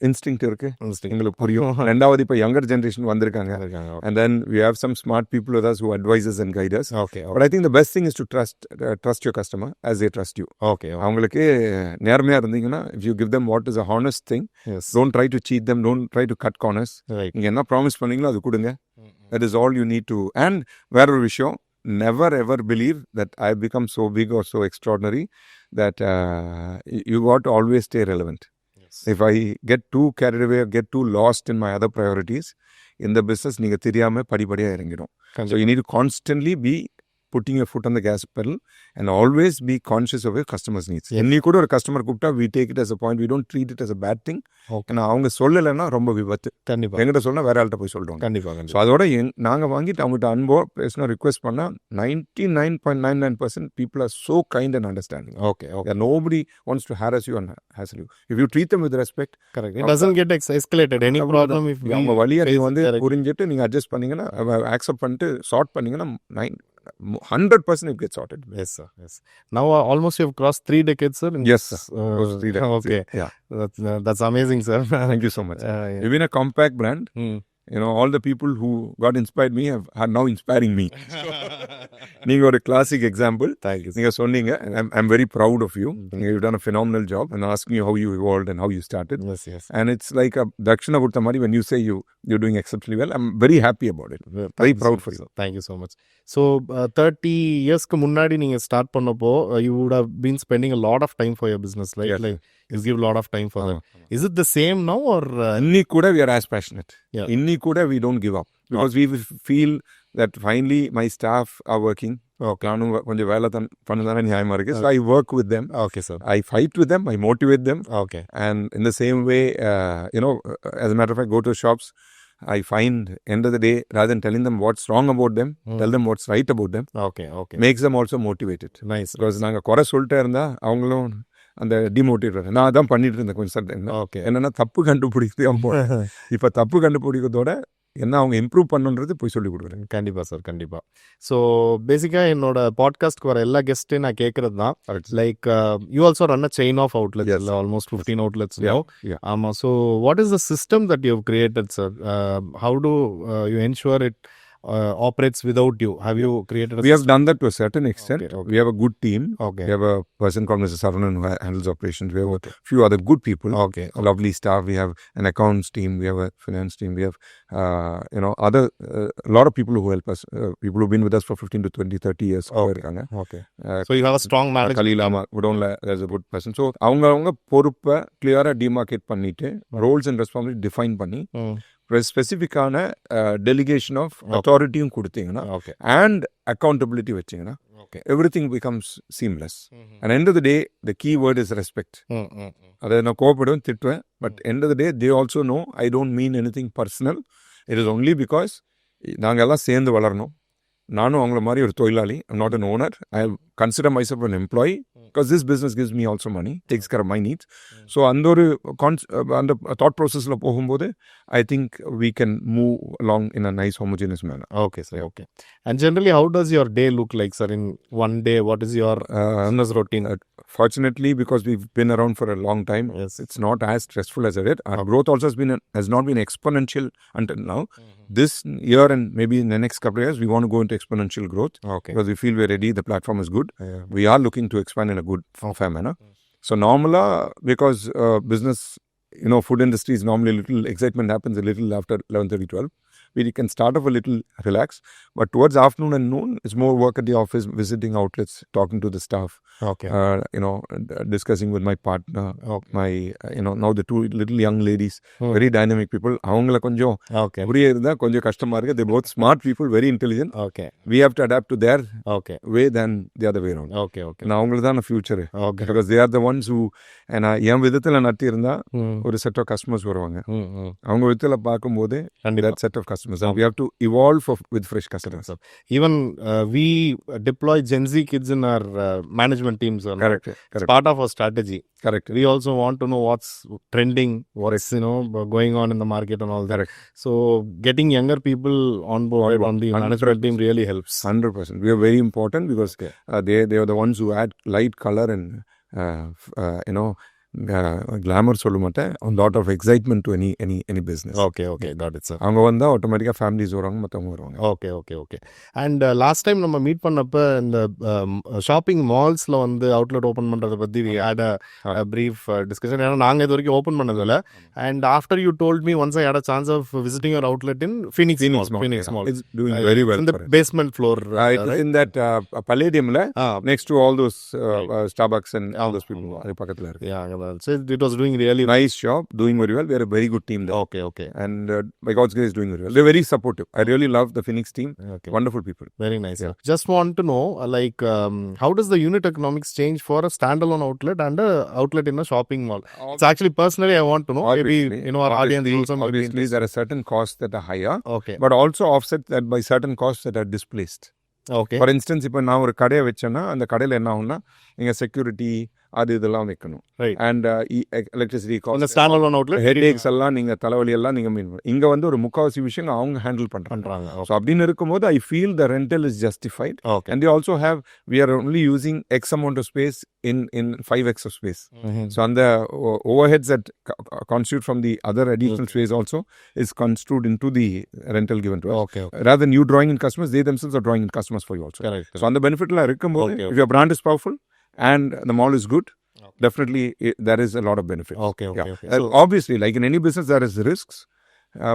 [SPEAKER 2] instinct இருக்கு. எங்களுக்கு புரியும். ரெண்டாவது இப்போ younger generation வந்திருக்காங்க. And then we have some smart people with us who advise us and guide us. But I think the best thing is to trust your customer as they trust you. அவங்களுக்கு நேர்மையா இருந்தீங்கன்னா, if you give them what is a honest thing, don't try to cheat them, don't try to cut corners. நீங்க என்ன promise பண்ணீங்களோ அது கொடுங்க. That is all you need to. And வேற ஒரு விஷயம், never ever believe that I have become so big or so extraordinary that you got to always stay relevant. If I get too carried away or get too lost in my other priorities in the business, நீங்க தெரியாம படிப்படியா இறங்கிடும். So you need to constantly be putting your foot on the gas pedal and always be conscious of your customers' needs. Any கூட ஒரு customer கூப்பிட்டா we take it as a point. We don't treat it as a bad thing. ஏன்னா அவங்க சொல்லலைன்னா ரொம்ப விபத்து.
[SPEAKER 4] கண்டிப்பாக
[SPEAKER 2] எங்கிட்ட சொன்னா வேற ஆள்கிட்ட போய் சொல்றோம்.
[SPEAKER 4] கண்டிப்பாக
[SPEAKER 2] ஸோ அதோட நாங்கள் வாங்கிட்டு அவங்ககிட்ட அன்போ பேசணும் ரிக்வெஸ்ட் பண்ணால் 99.99% people are so kind and understanding.
[SPEAKER 4] Okay.
[SPEAKER 2] Nobody wants to harass you and hassle you. If you treat them with respect,
[SPEAKER 4] correct. It doesn't get escalated. Any problem if
[SPEAKER 2] அவங்க வழியை நீ வந்து புரிஞ்சிட்டு நீங்கள் அட்ஜஸ்ட் பண்ணீங்கன்னா accept பண்ணிட்டு chart பண்ணீங்கன்னா 100% it gets sorted.
[SPEAKER 4] Yes, sir. Yes. Now almost you have crossed 3 decades, sir.
[SPEAKER 2] Yes, sir. 3 decades.
[SPEAKER 4] Okay.
[SPEAKER 2] Yeah.
[SPEAKER 4] That's amazing, sir.
[SPEAKER 2] Thank you so much. You've been a compact brand. You know, all the people who got inspired me are now inspiring me. நீங்க ஒரு classic example.
[SPEAKER 4] Thank you.
[SPEAKER 2] நீங்க சொன்னீங்க, I'm very proud of you. You've done a phenomenal job and asking you how you evolved and how you started.
[SPEAKER 4] Yes.
[SPEAKER 2] And it's like a dakshina கொடுத்த மாதிரி when you say you're doing exceptionally well. I'm very happy about it. Very proud for you.
[SPEAKER 4] Thank you so much. So 30 yearsக்கு முன்னாடி நீங்க start பண்ணப்போ you would have been spending a lot of time for your business, right?
[SPEAKER 2] Yes.
[SPEAKER 4] Like you give a lot of time for them. Is it the same now or
[SPEAKER 2] இன்னி கூட we are as passionate.
[SPEAKER 4] Yeah.
[SPEAKER 2] இன்னி கூட we don't give up because we feel that finally my staff are working. நானும் கொஞ்சம் வேலை தான் பண்ணதானே நியாயமா இருக்கு. So I work with them.
[SPEAKER 4] Okay, sir.
[SPEAKER 2] I fight with them. I motivate them.
[SPEAKER 4] Okay.
[SPEAKER 2] And in the same way, as a matter of fact, go to shops. I find end of the day, rather than telling them what's wrong about them, tell them what's right about them.
[SPEAKER 4] Okay.
[SPEAKER 2] Makes them also motivated.
[SPEAKER 4] Nice.
[SPEAKER 2] Because நாங்கள் குறை சொல்லிட்டே இருந்தா அவங்களும் அந்த demotivate நான் அதான் பண்ணிட்டு இருந்தேன் கொஞ்சம் சட்டம்.
[SPEAKER 4] Okay.
[SPEAKER 2] என்னன்னா தப்பு கண்டுபிடிக்கிறது இப்போ தப்பு கண்டுபிடிக்கிறதோட என்ன அவங்க இம்ப்ரூவ் பண்ணுன்றது போய் சொல்லி கொடுக்குறேன்.
[SPEAKER 4] கண்டிப்பாக சார், கண்டிப்பாக. ஸோ பேசிக்காக என்னோட பாட்காஸ்ட்க்கு வர எல்லா கெஸ்ட்டையும் நான் கேட்குறது தான், like you also run a chain of outlets, இல்லை ஆல்மோஸ்ட் 15 அவுட்லெட்ஸ். ஆமாம். So what is the system that you have created, sir? How do you ensure it operates without you? Have you created
[SPEAKER 2] We have done that to a certain extent.
[SPEAKER 4] Okay.
[SPEAKER 2] We have a good team.
[SPEAKER 4] Okay.
[SPEAKER 2] We have a person called Mr. Saravanan who handles operations. We have a few other good people.
[SPEAKER 4] Okay.
[SPEAKER 2] A lovely staff. We have an accounts team. We have a finance team. We have other a lot of people who help us. People who've been with us for 15 to 20, 30 years.
[SPEAKER 4] Okay. So you have a strong management.
[SPEAKER 2] Kalilama, Udonla, there's a good person. So அவங்க பொறுப்பை கிளியரா demarcate பண்ணிட்டு roles and responsibility define பண்ணி ஸ்பெசிஃபிக்கான delegation of அத்தாரிட்டியும் கொடுத்தீங்கன்னா and accountability வச்சிங்கன்னா everything becomes seamless. And end of the day, the key word is respect. அதை நான் கோபப்படுவேன், திட்டுவேன், but end of the day, they also know I don't mean anything personal. It is only because நாங்கள் எல்லாம் சேர்ந்து வளரணும். நானும் அவங்கள மாதிரி ஒரு தொழிலாளி. I'm not an owner. I consider myself an employee because this business gives me also money, takes care of my needs. So அந்த ஒரு thought processல போகும்போது I think we can move along in a nice homogeneous manner.
[SPEAKER 4] Okay, sir. Okay. And generally, how does your day look like, sir? In one day, what is your business routine?
[SPEAKER 2] Fortunately, because we've been around for a long time, it's not as stressful as it is. Our growth also has not been exponential until now. This year and maybe in the next couple of years, we want to go into exponential growth.
[SPEAKER 4] Okay.
[SPEAKER 2] Because we feel we're ready. The platform is good. We are looking to expand in a good, fair manner. So normally, because business, food industry is normally a little excitement happens a little after 11:30, 12. We can start off a little relaxed, but towards afternoon and noon, it's more work at the office, visiting outlets, talking to the staff.
[SPEAKER 4] Okay.
[SPEAKER 2] Discussing with my partner. My, now the two little young ladies, very dynamic people. அவங்கள கொஞ்சம் புரிய இருந்தா கொஞ்சம் கஷ்டமா இருக்கு. They're both smart people, very intelligent.
[SPEAKER 4] Okay.
[SPEAKER 2] We have to adapt to their way than the other way around.
[SPEAKER 4] Okay.
[SPEAKER 2] நான் அவங்களுக்கு தான் future. Because they are the ones who, என் விதத்தில் நட்டி இருந்தா ஒரு செட் ஆஃப் கஸ்டமர்ஸ் வருவாங்க. அவங்க விதத்தில் பார்க்கும்போது that set of customers. And we have to evolve with fresh customers.
[SPEAKER 4] Even we deploy Gen Z kids in our management teams.
[SPEAKER 2] Correct.
[SPEAKER 4] It's part of our strategy.
[SPEAKER 2] Correct.
[SPEAKER 4] We also want to know what's trending, what's going on in the market and all that.
[SPEAKER 2] Correct.
[SPEAKER 4] So getting younger people on board on the management team really helps.
[SPEAKER 2] 100%. We are very important because they are the ones who add light, color and glamour சொல்ல மாட்டேன், a lot of excitement to any business.
[SPEAKER 4] Okay, got it, sir.
[SPEAKER 2] அவங்க வந்தா ஆட்டோமேட்டிக்கா families வருவாங்க, மற்றவங்க வருவாங்க.
[SPEAKER 4] Okay. And last time நம்ம meet பண்ணப்ப இந்த ஷாப்பிங் மால்ஸ்ல வந்து அவுட்லெட் ஓபன் பண்றத பத்தி we had a brief discussion. ஏன்னா நாங்க இது வரைக்கும் ஓபன் பண்ணதில்ல. And after you told me, once I had a chance of visiting your outlet in Phoenix Mall.
[SPEAKER 2] It's doing very well.
[SPEAKER 4] In the basement floor.
[SPEAKER 2] Right? In that Palladiumல next to all those Starbucks and all those people. அது பக்கத்துல இருக்கு.
[SPEAKER 4] Yeah,
[SPEAKER 1] So it was doing really
[SPEAKER 2] Nice job, doing very well. We are a very good team there.
[SPEAKER 1] Okay.
[SPEAKER 2] And by God's grace, doing very well. They're very supportive. I really love the Phoenix team.
[SPEAKER 1] Okay.
[SPEAKER 2] Wonderful people.
[SPEAKER 1] Very nice.
[SPEAKER 2] Yeah.
[SPEAKER 1] Just want to know, how does the unit economics change for a standalone outlet and a outlet in a shopping mall? It's actually personally I want to know.
[SPEAKER 2] Obviously,
[SPEAKER 1] Maybe our audience also may be
[SPEAKER 2] obviously there are certain costs that are higher,
[SPEAKER 1] okay.
[SPEAKER 2] but also offset that by certain costs that are displaced.
[SPEAKER 1] Okay.
[SPEAKER 2] For instance இப்போ நான் ஒரு கடையை வச்சேன்னா அந்த கடையில் என்ன ஆகும்னா நீங்கள் செக்யூரிட்டி அது இதெல்லாம் வைக்கணும்.
[SPEAKER 1] Right.
[SPEAKER 2] And electricity
[SPEAKER 1] On the
[SPEAKER 2] cost,
[SPEAKER 1] standalone outlet
[SPEAKER 2] headaches எல்லாம் நீங்கள் தலைவலி எல்லாம் நீங்கள் மீன் இங்கே வந்து ஒரு முக்கால்வாசி விஷயம் அவங்க ஹேண்டில் பண்ணுறாங்க. ஸோ அப்படின்னு இருக்கும்போது I feel the rental is justified.
[SPEAKER 1] Okay.
[SPEAKER 2] And they also have, we are only using X amount of space in 5x of space. So on the overheads that constitute from the other additional space also is construed into the rental given to us.
[SPEAKER 1] Okay.
[SPEAKER 2] Rather than you drawing in customers, they themselves are drawing in customers for you also.
[SPEAKER 1] Correct.
[SPEAKER 2] So on the benefit la irukkumbodhu,
[SPEAKER 1] Okay.
[SPEAKER 2] if your brand is powerful and the mall is good, definitely there is a lot of benefit.
[SPEAKER 1] Okay.
[SPEAKER 2] Yeah.
[SPEAKER 1] Okay.
[SPEAKER 2] Obviously, like in any business, there is risks,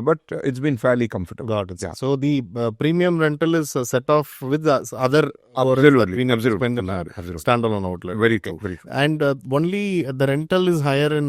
[SPEAKER 2] but it's been fairly comfortable.
[SPEAKER 1] Got it.
[SPEAKER 2] Yeah.
[SPEAKER 1] So the premium rental is set off with the other
[SPEAKER 2] Absolutely.
[SPEAKER 1] premium
[SPEAKER 2] Absolutely.
[SPEAKER 1] spend in our
[SPEAKER 2] Absolutely.
[SPEAKER 1] standalone outlet.
[SPEAKER 2] Very true. Very true.
[SPEAKER 1] And only the rental is higher in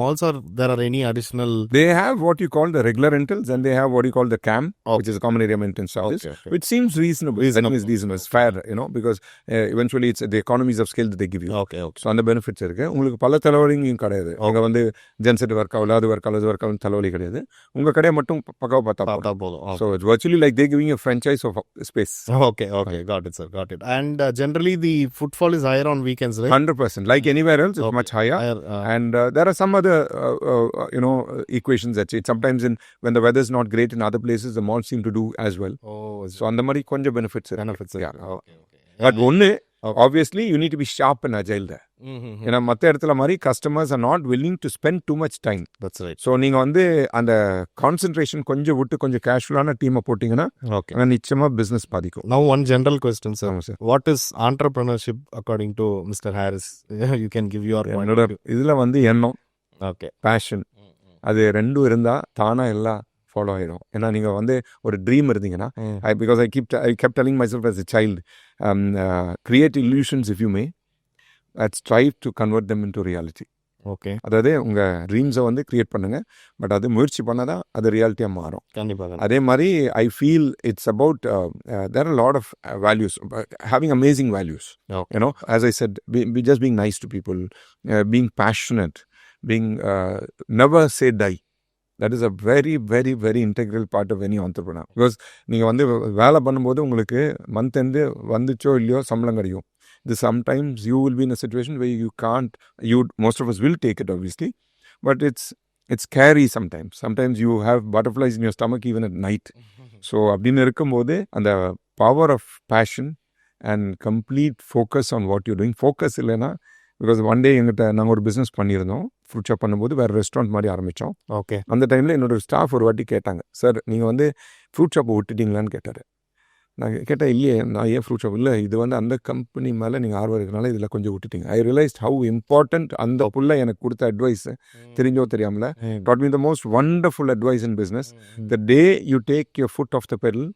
[SPEAKER 1] malls, or there are any additional?
[SPEAKER 2] They have what you call the regular rentals, and they have what you call the CAM, which is a common area maintenance service,
[SPEAKER 1] Okay.
[SPEAKER 2] which seems reasonable. That means reasonable. It's fair, because eventually it's the economies of scale that they give you.
[SPEAKER 1] Okay.
[SPEAKER 2] So அந்த benefits இருக்கு. உங்களுக்கு பல தலைவலியும் கிடையாது. அவங்க வந்து genset work ஆகல, அது work ஆகல, இது ஒர்க் ஆகல, தலைவலி கிடையாது. உங்க கடையை மட்டும் பக்காவா பார்த்தா
[SPEAKER 1] போதும்.
[SPEAKER 2] So it's virtually like they giving you a franchise of space.
[SPEAKER 1] Okay. Got it, sir. Got it. And generally the footfall is higher on weekends, right?
[SPEAKER 2] 100%. Like anywhere else, it's much higher. And there are some other, equations that it sometimes when the weather is not great in other places, the malls seem to do as well. So அந்த மாதிரி கொஞ்சம் benefits. Yeah.
[SPEAKER 1] Okay.
[SPEAKER 2] But ஒன்று, obviously you need to be sharp and agile there. ஏன்னா மற்ற இடத்துல மாதிரி customers are not willing to spend too much time.
[SPEAKER 1] That's right.
[SPEAKER 2] So நீங்கள் வந்து அந்த கான்சென்ட்ரேஷன் கொஞ்சம் விட்டு கொஞ்சம் கேஷுவலான டீமை போட்டிங்கன்னா
[SPEAKER 1] Okay.
[SPEAKER 2] நிச்சயமாக பிஸ்னஸ் பாதிக்கும்.
[SPEAKER 1] Now one general question, sir.
[SPEAKER 2] ஆமாம் sir.
[SPEAKER 1] What is entrepreneurship according to Mr. Harris? You can give your point
[SPEAKER 2] என்னோட
[SPEAKER 1] of view.
[SPEAKER 2] இதில் வந்து எண்ணம்,
[SPEAKER 1] Okay.
[SPEAKER 2] பேஷன், அது ரெண்டும் இருந்தால் தானாக எல்லாம் ஃபாலோ ஆகிடும். ஏன்னா நீங்கள் வந்து ஒரு ட்ரீம் இருந்தீங்கன்னா, because I kept telling myself as a child, create illusions if you may, but strive to convert them into reality.
[SPEAKER 1] Okay.
[SPEAKER 2] அதாவது உங்கள் ட்ரீம்ஸை வந்து கிரியேட் பண்ணுங்க, பட் அது முயற்சி பண்ணால் தான் அது ரியாலிட்டியாக மாறும்.
[SPEAKER 1] கண்டிப்பாக.
[SPEAKER 2] அதே மாதிரி I feel it's about there are lot of values, having amazing values.
[SPEAKER 1] Okay.
[SPEAKER 2] As I said, just being nice to people, being passionate, being never say die. That is a very, very, very integral part of any entrepreneur. Because நீங்கள் வந்து வேலை பண்ணும்போது உங்களுக்கு month end வந்துச்சோ இல்லையோ சம்பளம் கிடைக்கும். Sometimes you will be in a situation where you can't, most of us will take it obviously, but it's scary sometimes. Sometimes you have butterflies in your stomach even at night. So அப்படின்னு இருக்கும்போது அந்த power of passion and complete focus on what you're doing. Focus இல்லைன்னா, because one day எங்கிட்ட நாங்கள் ஒரு business பண்ணியிருந்தோம், fruit shop பண்ணும்போது வேறு ரெஸ்டாரண்ட் மாதிரி ஆரம்பித்தோம்.
[SPEAKER 1] ஓகே.
[SPEAKER 2] அந்த டைமில் என்னோட ஸ்டாஃப் ஒரு வாட்டி கேட்டாங்க, சார் நீங்கள் வந்து ஃப்ரூட் ஷாப்பை விட்டுட்டீங்களான்னு கேட்டார். நான் கேட்டேன், இல்லையே நான் ஏன் ஃப்ரூட் ஷாப் இல்லை, இது வந்து அந்த கம்பெனி மேலே நீங்கள் ஆர்வம் இருக்கனால இதில் கொஞ்சம் விட்டுட்டீங்க. ஐ ரியலைஸ்ட் ஹவு இம்பார்ட்டன்ட் அந்த புள்ள எனக்கு கொடுத்த அட்வைஸ் தெரிஞ்சோ தெரியாமல taught me the most wonderful advice in business. The day you take your foot off the pedal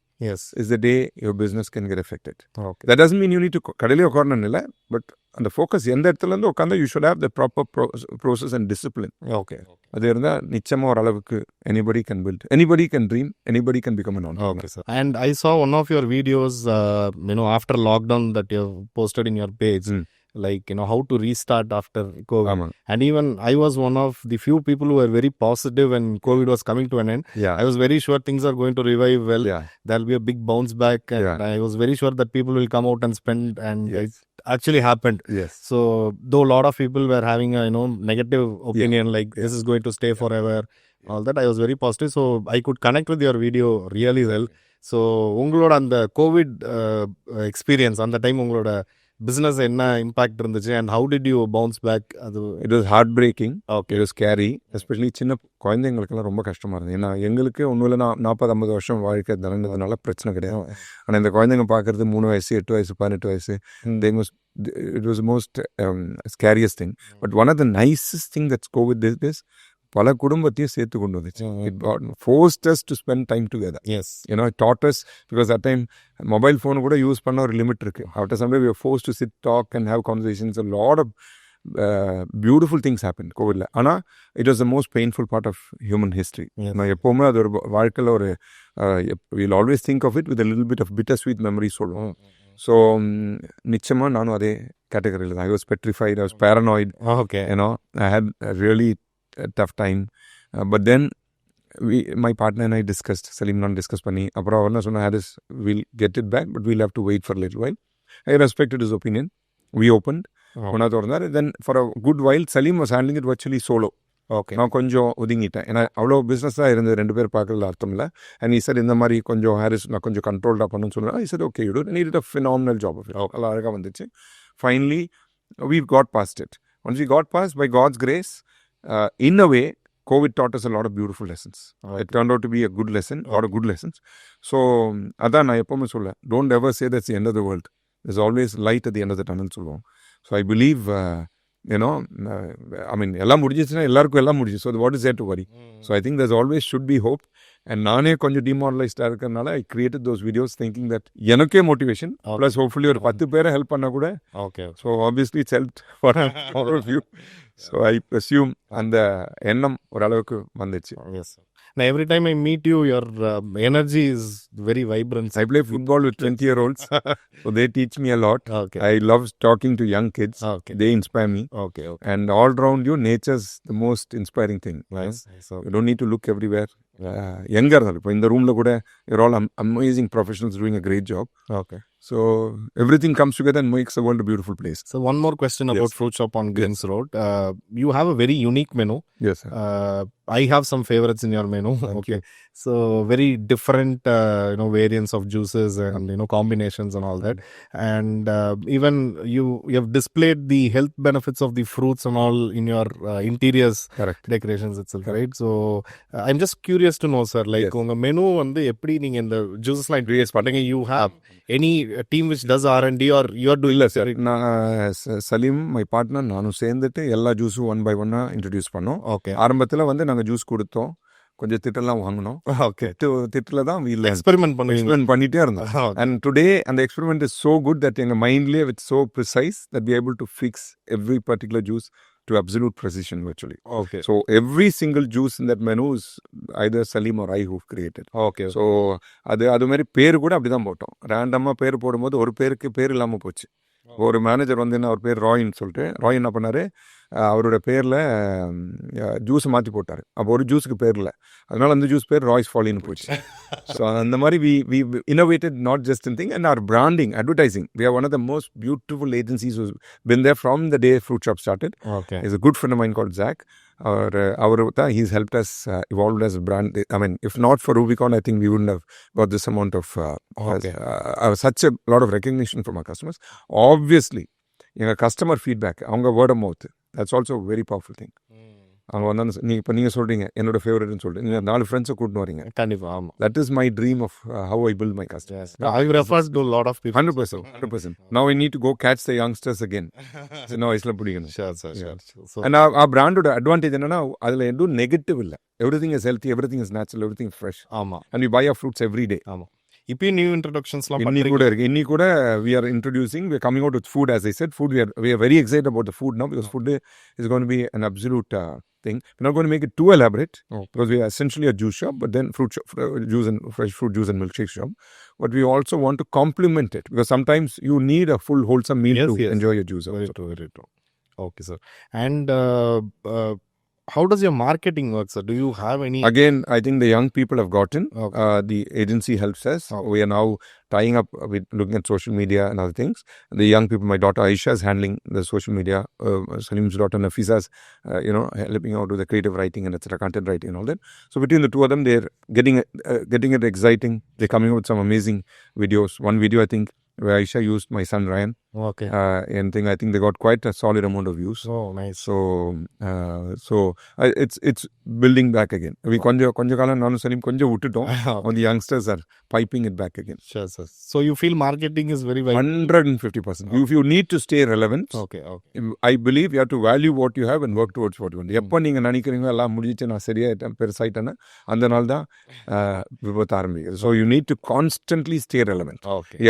[SPEAKER 2] is the day your business can get affected.
[SPEAKER 1] Okay.
[SPEAKER 2] That doesn't mean you need to கடையிலே உட்காரணும் இல்லை, but அந்த focus எந்த இடத்துலேருந்து உட்காந்தா you should have the proper process and discipline.
[SPEAKER 1] Okay.
[SPEAKER 2] அது இருந்தால் நிச்சயமாக ஓரளவுக்கு anybody can build, anybody can dream, anybody can become an entrepreneur.
[SPEAKER 1] Okay, sir. And I saw one of your videos, after lockdown that you have posted in your page. Like, how to restart after COVID.
[SPEAKER 2] Aman.
[SPEAKER 1] And even I was one of the few people who were very positive when COVID was coming to an end.
[SPEAKER 2] Yeah.
[SPEAKER 1] I was very sure things are going to revive well.
[SPEAKER 2] Yeah.
[SPEAKER 1] There'll be a big bounce back. And
[SPEAKER 2] Yeah.
[SPEAKER 1] I was very sure that people will come out and spend, and
[SPEAKER 2] Yes.
[SPEAKER 1] it actually happened.
[SPEAKER 2] Yes.
[SPEAKER 1] So though a lot of people were having a negative opinion, like this is going to stay forever, all that, I was very positive. So I could connect with your video really well. So உங்களோட அந்த covid experience, அந்த time உங்களோட business என்ன impact இருந்துச்சு, and how did you bounce back? அது
[SPEAKER 2] it was heartbreaking.
[SPEAKER 1] Okay.
[SPEAKER 2] It was scary. Especially சின்ன குழந்தைங்களுக்கெல்லாம் ரொம்ப கஷ்டமாக இருந்தது. ஏன்னா எங்களுக்கு ஒன்றும் 40-50 வருஷம் வாழ்க்கை நடந்ததுனால பிரச்சனை கிடையாது. ஆனால் இந்த குழந்தைங்க பார்க்குறது 3 வயசு 8 வயசு 18 வயசு, it was the most scariest thing. But one of the nicest thing that COVID did is பல குடும்பத்தையும் சேர்த்து கொண்டு வந்துச்சு. It forced us to spend time together.
[SPEAKER 1] Yes.
[SPEAKER 2] It taught us, because that time mobile phone கூட use பண்ண ஒரு limit இருக்கு. After some day we were forced to sit, talk and have conversations. A lot of beautiful things happen கோவிடில். ஆனால் it was the most painful part of human history. நான் எப்போவுமே அது ஒரு வாழ்க்கையில் ஒரு will always think of it with little bit of bitter sweet memory சொல்லுவோம். So நிச்சயமாக நானும் அதே கேட்டகரியில் தான். I was petrified, I was paranoid.
[SPEAKER 1] Okay,
[SPEAKER 2] you know I had really tough time. But then my partner and I discussed, Salim நான் discuss பண்ணி அப்புறம் அவர் என்ன சொன்ன, Haris will get it back but we'll have to wait for little while. I respected his opinion. We opened. ஒன்றா திறந்தார். Then for a good while Salim was handling it virtually solo.
[SPEAKER 1] Okay,
[SPEAKER 2] நான் கொஞ்சம் ஒதுங்கிட்டேன். ஏன்னா அவ்வளோ பிஸ்னஸாக இருந்தது, 2 பேர் பார்க்கறதுல அர்த்தம் இல்லை. அண்ட் சார் இந்த மாதிரி கொஞ்சம் ஹாரிஸ் நான் கொஞ்சம் கண்ட்ரோல்டாக பண்ணுன்னு சொன்னேன். Sir okay, you do need a phenomenal job of it. நல்லா அழகாக வந்துச்சு. Finally we got past it. Once we got past, by God's grace, in a way, COVID taught us a lot of beautiful lessons. It turned out to be a good lesson, a lot of good lessons. So, அதான் நான் எப்பவுமே சொல்ல, don't ever say that's the end of the world. There's always light at the end of the tunnel சொல்லுவோம். So, I believe, I mean, எல்லாம் முடிஞ்சிச்சுன்னா எல்லாருக்கும் எல்லாம் முடிஞ்சு. So, what is there to worry? So, I think there's always should be hope. And நானே கொஞ்சம் டிமாரலைஸ்டாக இருக்கிறதுனால I created those videos thinking that எனக்கே motivation, plus hopefully ஒரு 10 பேரை ஹெல்ப் பண்ண கூட.
[SPEAKER 1] Okay,
[SPEAKER 2] So, obviously it's helped for all of you. So, I assume அந்த எண்ணம் ஓரளவுக்கு வந்துச்சு.
[SPEAKER 1] yes. Now, every time I meet you, your energy is very vibrant.
[SPEAKER 2] I play football with 20-year-olds, so they teach me a lot.
[SPEAKER 1] Okay.
[SPEAKER 2] I love talking to young kids.
[SPEAKER 1] Okay.
[SPEAKER 2] They inspire me.
[SPEAKER 1] Okay.
[SPEAKER 2] And all around you, nature's the most inspiring thing.
[SPEAKER 1] Nice. So,
[SPEAKER 2] You don't need to look everywhere. எங்கே இருந்தாலும் இப்போ இந்த ரூமில் கூட you're all amazing professionals doing a great job.
[SPEAKER 1] okay.
[SPEAKER 2] So everything comes together and makes the world a beautiful place.
[SPEAKER 1] So, one more question about Fruit Shop on Greams Road. You have a very unique menu.
[SPEAKER 2] Yes, sir.
[SPEAKER 1] I have some favorites in your menu. Okay. So, very different, variants of juices and, combinations and all that. And even you have displayed the health benefits of the fruits and all in your interiors.
[SPEAKER 2] Correct.
[SPEAKER 1] Decorations itself, right? So, I'm just curious to know, sir, like, உங்க menu வந்து எப்படி நீங்க இந்த juices line create பண்ணுங்க? You have any team which does R&D or you are doing?
[SPEAKER 2] இல்லை sir, நான் Salim my partner நானும் சேர்ந்துட்டு எல்லா ஜூஸும் 1 by 1 இன்ட்ரடியூஸ் பண்ணோம்.
[SPEAKER 1] ஓகே,
[SPEAKER 2] ஆரம்பத்தில் வந்து நாங்கள் ஜூஸ் கொடுத்தோம், கொஞ்சம் திட்டெல்லாம் வாங்கினோம்.
[SPEAKER 1] ஓகே,
[SPEAKER 2] திட்டில் தான் வீட்டில்
[SPEAKER 1] எக்ஸ்பெரிமெண்ட் பண்ணுவீங்க.
[SPEAKER 2] பண்ணிகிட்டே இருந்தோம். அண்ட் டுடே அந்த experiment is so good that எங்கள் மைண்ட்லேயே with so precise that we able to fix every particular juice to absolute precision virtually.
[SPEAKER 1] Okay.
[SPEAKER 2] So every single juice in that menu is either Salim or I who've created.
[SPEAKER 1] Okay.
[SPEAKER 2] So அது மாதிரி பேர் கூட அப்படி தான் போட்டோம். ரேண்டமாக பேர் போடும்போது ஒரு பேருக்கு பேர் இல்லாமல் போச்சு. ஒரு மேனேஜர் வந்து என்ன, அவர் பேர் ராயின்னு சொல்லிட்டு, ராய் என்ன பண்ணார், அவரோட பேரில் ஜூஸை மாற்றி போட்டார். அப்போ ஒரு ஜூஸுக்கு பேர் இல்லை, அதனால அந்த ஜூஸ் பேர் ராய்ஸ் ஃபாலின்னு போச்சு. ஸோ அந்த மாதிரி we innovated not just in thing, and our branding, advertising. We are one of the most beautiful agencies who's been there from the day Fruit Shop started.
[SPEAKER 1] Okay.
[SPEAKER 2] He's a good friend of mine called Zach. He's helped us evolve as a brand. I mean, if not for Rubicon, I think we wouldn't have got this amount of such a lot of recognition from our customers. Obviously, எங்கள் customer feedback, அவங்க word of mouth, that's also very powerful thing. அவங்க வந்து நீங்கள் சொல்கிறீங்க என்னோட ஃபேவரட்னு சொல்லிட்டு நீங்கள் 4 ஃப்ரெண்ட்ஸை கூட்டின்னு வரீங்க.
[SPEAKER 1] கண்டிப்பாக, ஆமாம்.
[SPEAKER 2] That is my dream of how I build my customers.
[SPEAKER 1] I refer to a lot of people.
[SPEAKER 2] 100%. Now I need to go catch the youngsters again. சின்ன வயசில் பிடிக்கணும்.
[SPEAKER 1] Sure. So,
[SPEAKER 2] And our brandோட அட்வான்டேஜ் என்னன்னா, அதில் எதுவும் negative இல்லை. Everything is healthy, everything is natural, everything is fresh.
[SPEAKER 1] ஆமாம்.
[SPEAKER 2] And we buy our fruits every day.
[SPEAKER 1] ஆமாம். இப்போ நியூ இன்ட்ரோடக்ஷன்ஸ்லாம்
[SPEAKER 2] இன்னி கூட இருக்கு. இன்னி கூட we are introducing, we are coming out with food. As I said, food, we are very excited about the food now, because food is going to be an absolute thing. We're not going to make it too elaborate, because we are essentially a juice shop, but then fruit shop, juice and fresh fruit juice and milkshake shop. But we also want to complement it, because sometimes you need a full wholesome meal to enjoy your juice.
[SPEAKER 1] Very true. Okay, sir. And how does your marketing work, sir? Do you have any?
[SPEAKER 2] Again, I think the young people have gotten.
[SPEAKER 1] Okay.
[SPEAKER 2] The agency helps us. We are now tying up with looking at social media and other things. The young people, my daughter Aisha is handling the social media. Salim's daughter 𝗨𝗶𝗶𝗏 is, helping out with the creative writing and etc., content writing and all that. So between the two of them, they're getting it exciting. They're coming up with some amazing videos. One video, I think, where Aisha used my son Ryan.
[SPEAKER 1] Okay.
[SPEAKER 2] And I think they got quite a solid amount of views.
[SPEAKER 1] Oh, nice.
[SPEAKER 2] So it's building back again. We கொஞ்ச காலம் நானும் சலீம் கொஞ்சம் விட்டுட்டோம். On the youngsters are piping it back again.
[SPEAKER 1] Sure, sir. So you feel marketing is very
[SPEAKER 2] 150%. If you need to stay relevant,
[SPEAKER 1] okay.
[SPEAKER 2] I believe you have to value what you have and work towards what you want. எப்போ நீங்க நினைக்கிறீங்க எல்லாம் முடிஞ்சிச்சு, நான் சரியாயிட்டேன், பெருசாயிட்டேன்னா, அந்த நாள் தான் விபத்து ஆரம்பிக்குது. So you need to constantly stay relevant.
[SPEAKER 1] Okay.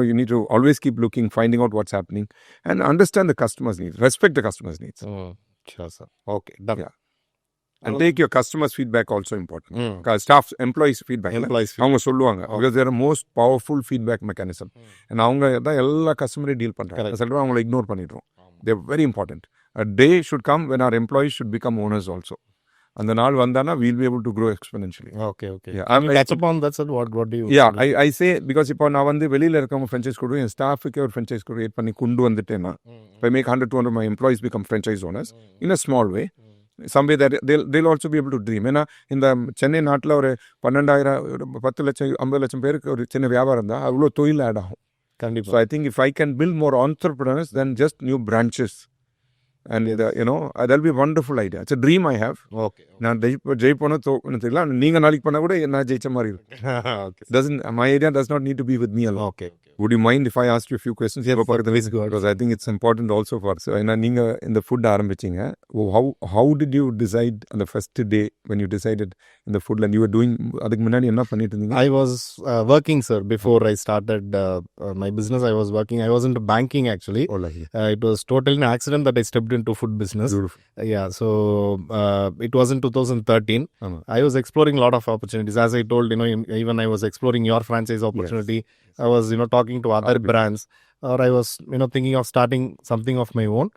[SPEAKER 2] you need to always keep looking, finding out what's happening, and understand the customer's needs. Respect the customer's needs.
[SPEAKER 1] Sure, sir. Okay, done.
[SPEAKER 2] Yeah. And take your customers' feedback also important. Staff, employees' feedback. அவங்க சொல்லுவாங்க. Because they're the most powerful feedback mechanism. And அவங்க தான் எல்லா கஸ்டமரையும் deal பண்ணுறாங்க. சில அவங்களை ignore பண்ணிடுறோம். They're very important. A day should come when our employees should become owners also. அந்த நாள் வந்தானா we'll be able to grow exponentially.
[SPEAKER 1] Okay.
[SPEAKER 2] Yeah.
[SPEAKER 1] Touch upon that, sir. What do you?
[SPEAKER 2] Yeah, I say because இப்போ நான் வந்து வெளியில இருக்கவங்க franchise கொடுத்து என் ஸ்டாஃபுக்கே ஒரு franchise create பண்ணி கொண்டு வந்துட்டேன்னா if I make 100-200 my employees become franchise owners in a small way. Some way that they'll also be able to dream. ஏன்னா இந்த சென்னை நாட்டில் ஒரு 12,000 10 லட்சம் 50 லட்சம் பேருக்கு ஒரு சின்ன வியாபாரம் தான் அவ்வளோ தொழில் ஆட் ஆகும்.
[SPEAKER 1] கண்டிப்பாக.
[SPEAKER 2] So I think if I can build more entrepreneurs than just new branches. And that'll be a wonderful idea. It's a dream I have. Okay. நான் ஜெயிப்போன்னு தெரியல. நீங்கள் நாளைக்கு பண்ணால் கூட நான் ஜெயிச்ச மாதிரி இருக்கும். My idea does not need to be with me alone.
[SPEAKER 1] Okay.
[SPEAKER 2] Would you mind if I asked you a few questions?
[SPEAKER 1] Yeah,
[SPEAKER 2] because I think it's important also for us. நீங்கள் இந்த ஃபுட் ஆரம்பிச்சிங்க. How did you decide on the first day when you decided in the food and you were doing அதுக்கு முன்னாடி என்ன பண்ணிட்டு இருந்தீங்க?
[SPEAKER 1] I was working, sir. Before I started my business, I was working. I was into banking actually. It was totally an accident that I stepped into food business.
[SPEAKER 2] Beautiful.
[SPEAKER 1] Yeah, so it was in 2013. I was exploring a lot of opportunities. As I told, even I was exploring your franchise opportunity. Yes. I was, talking to other brands, or I was, thinking of starting something of my own.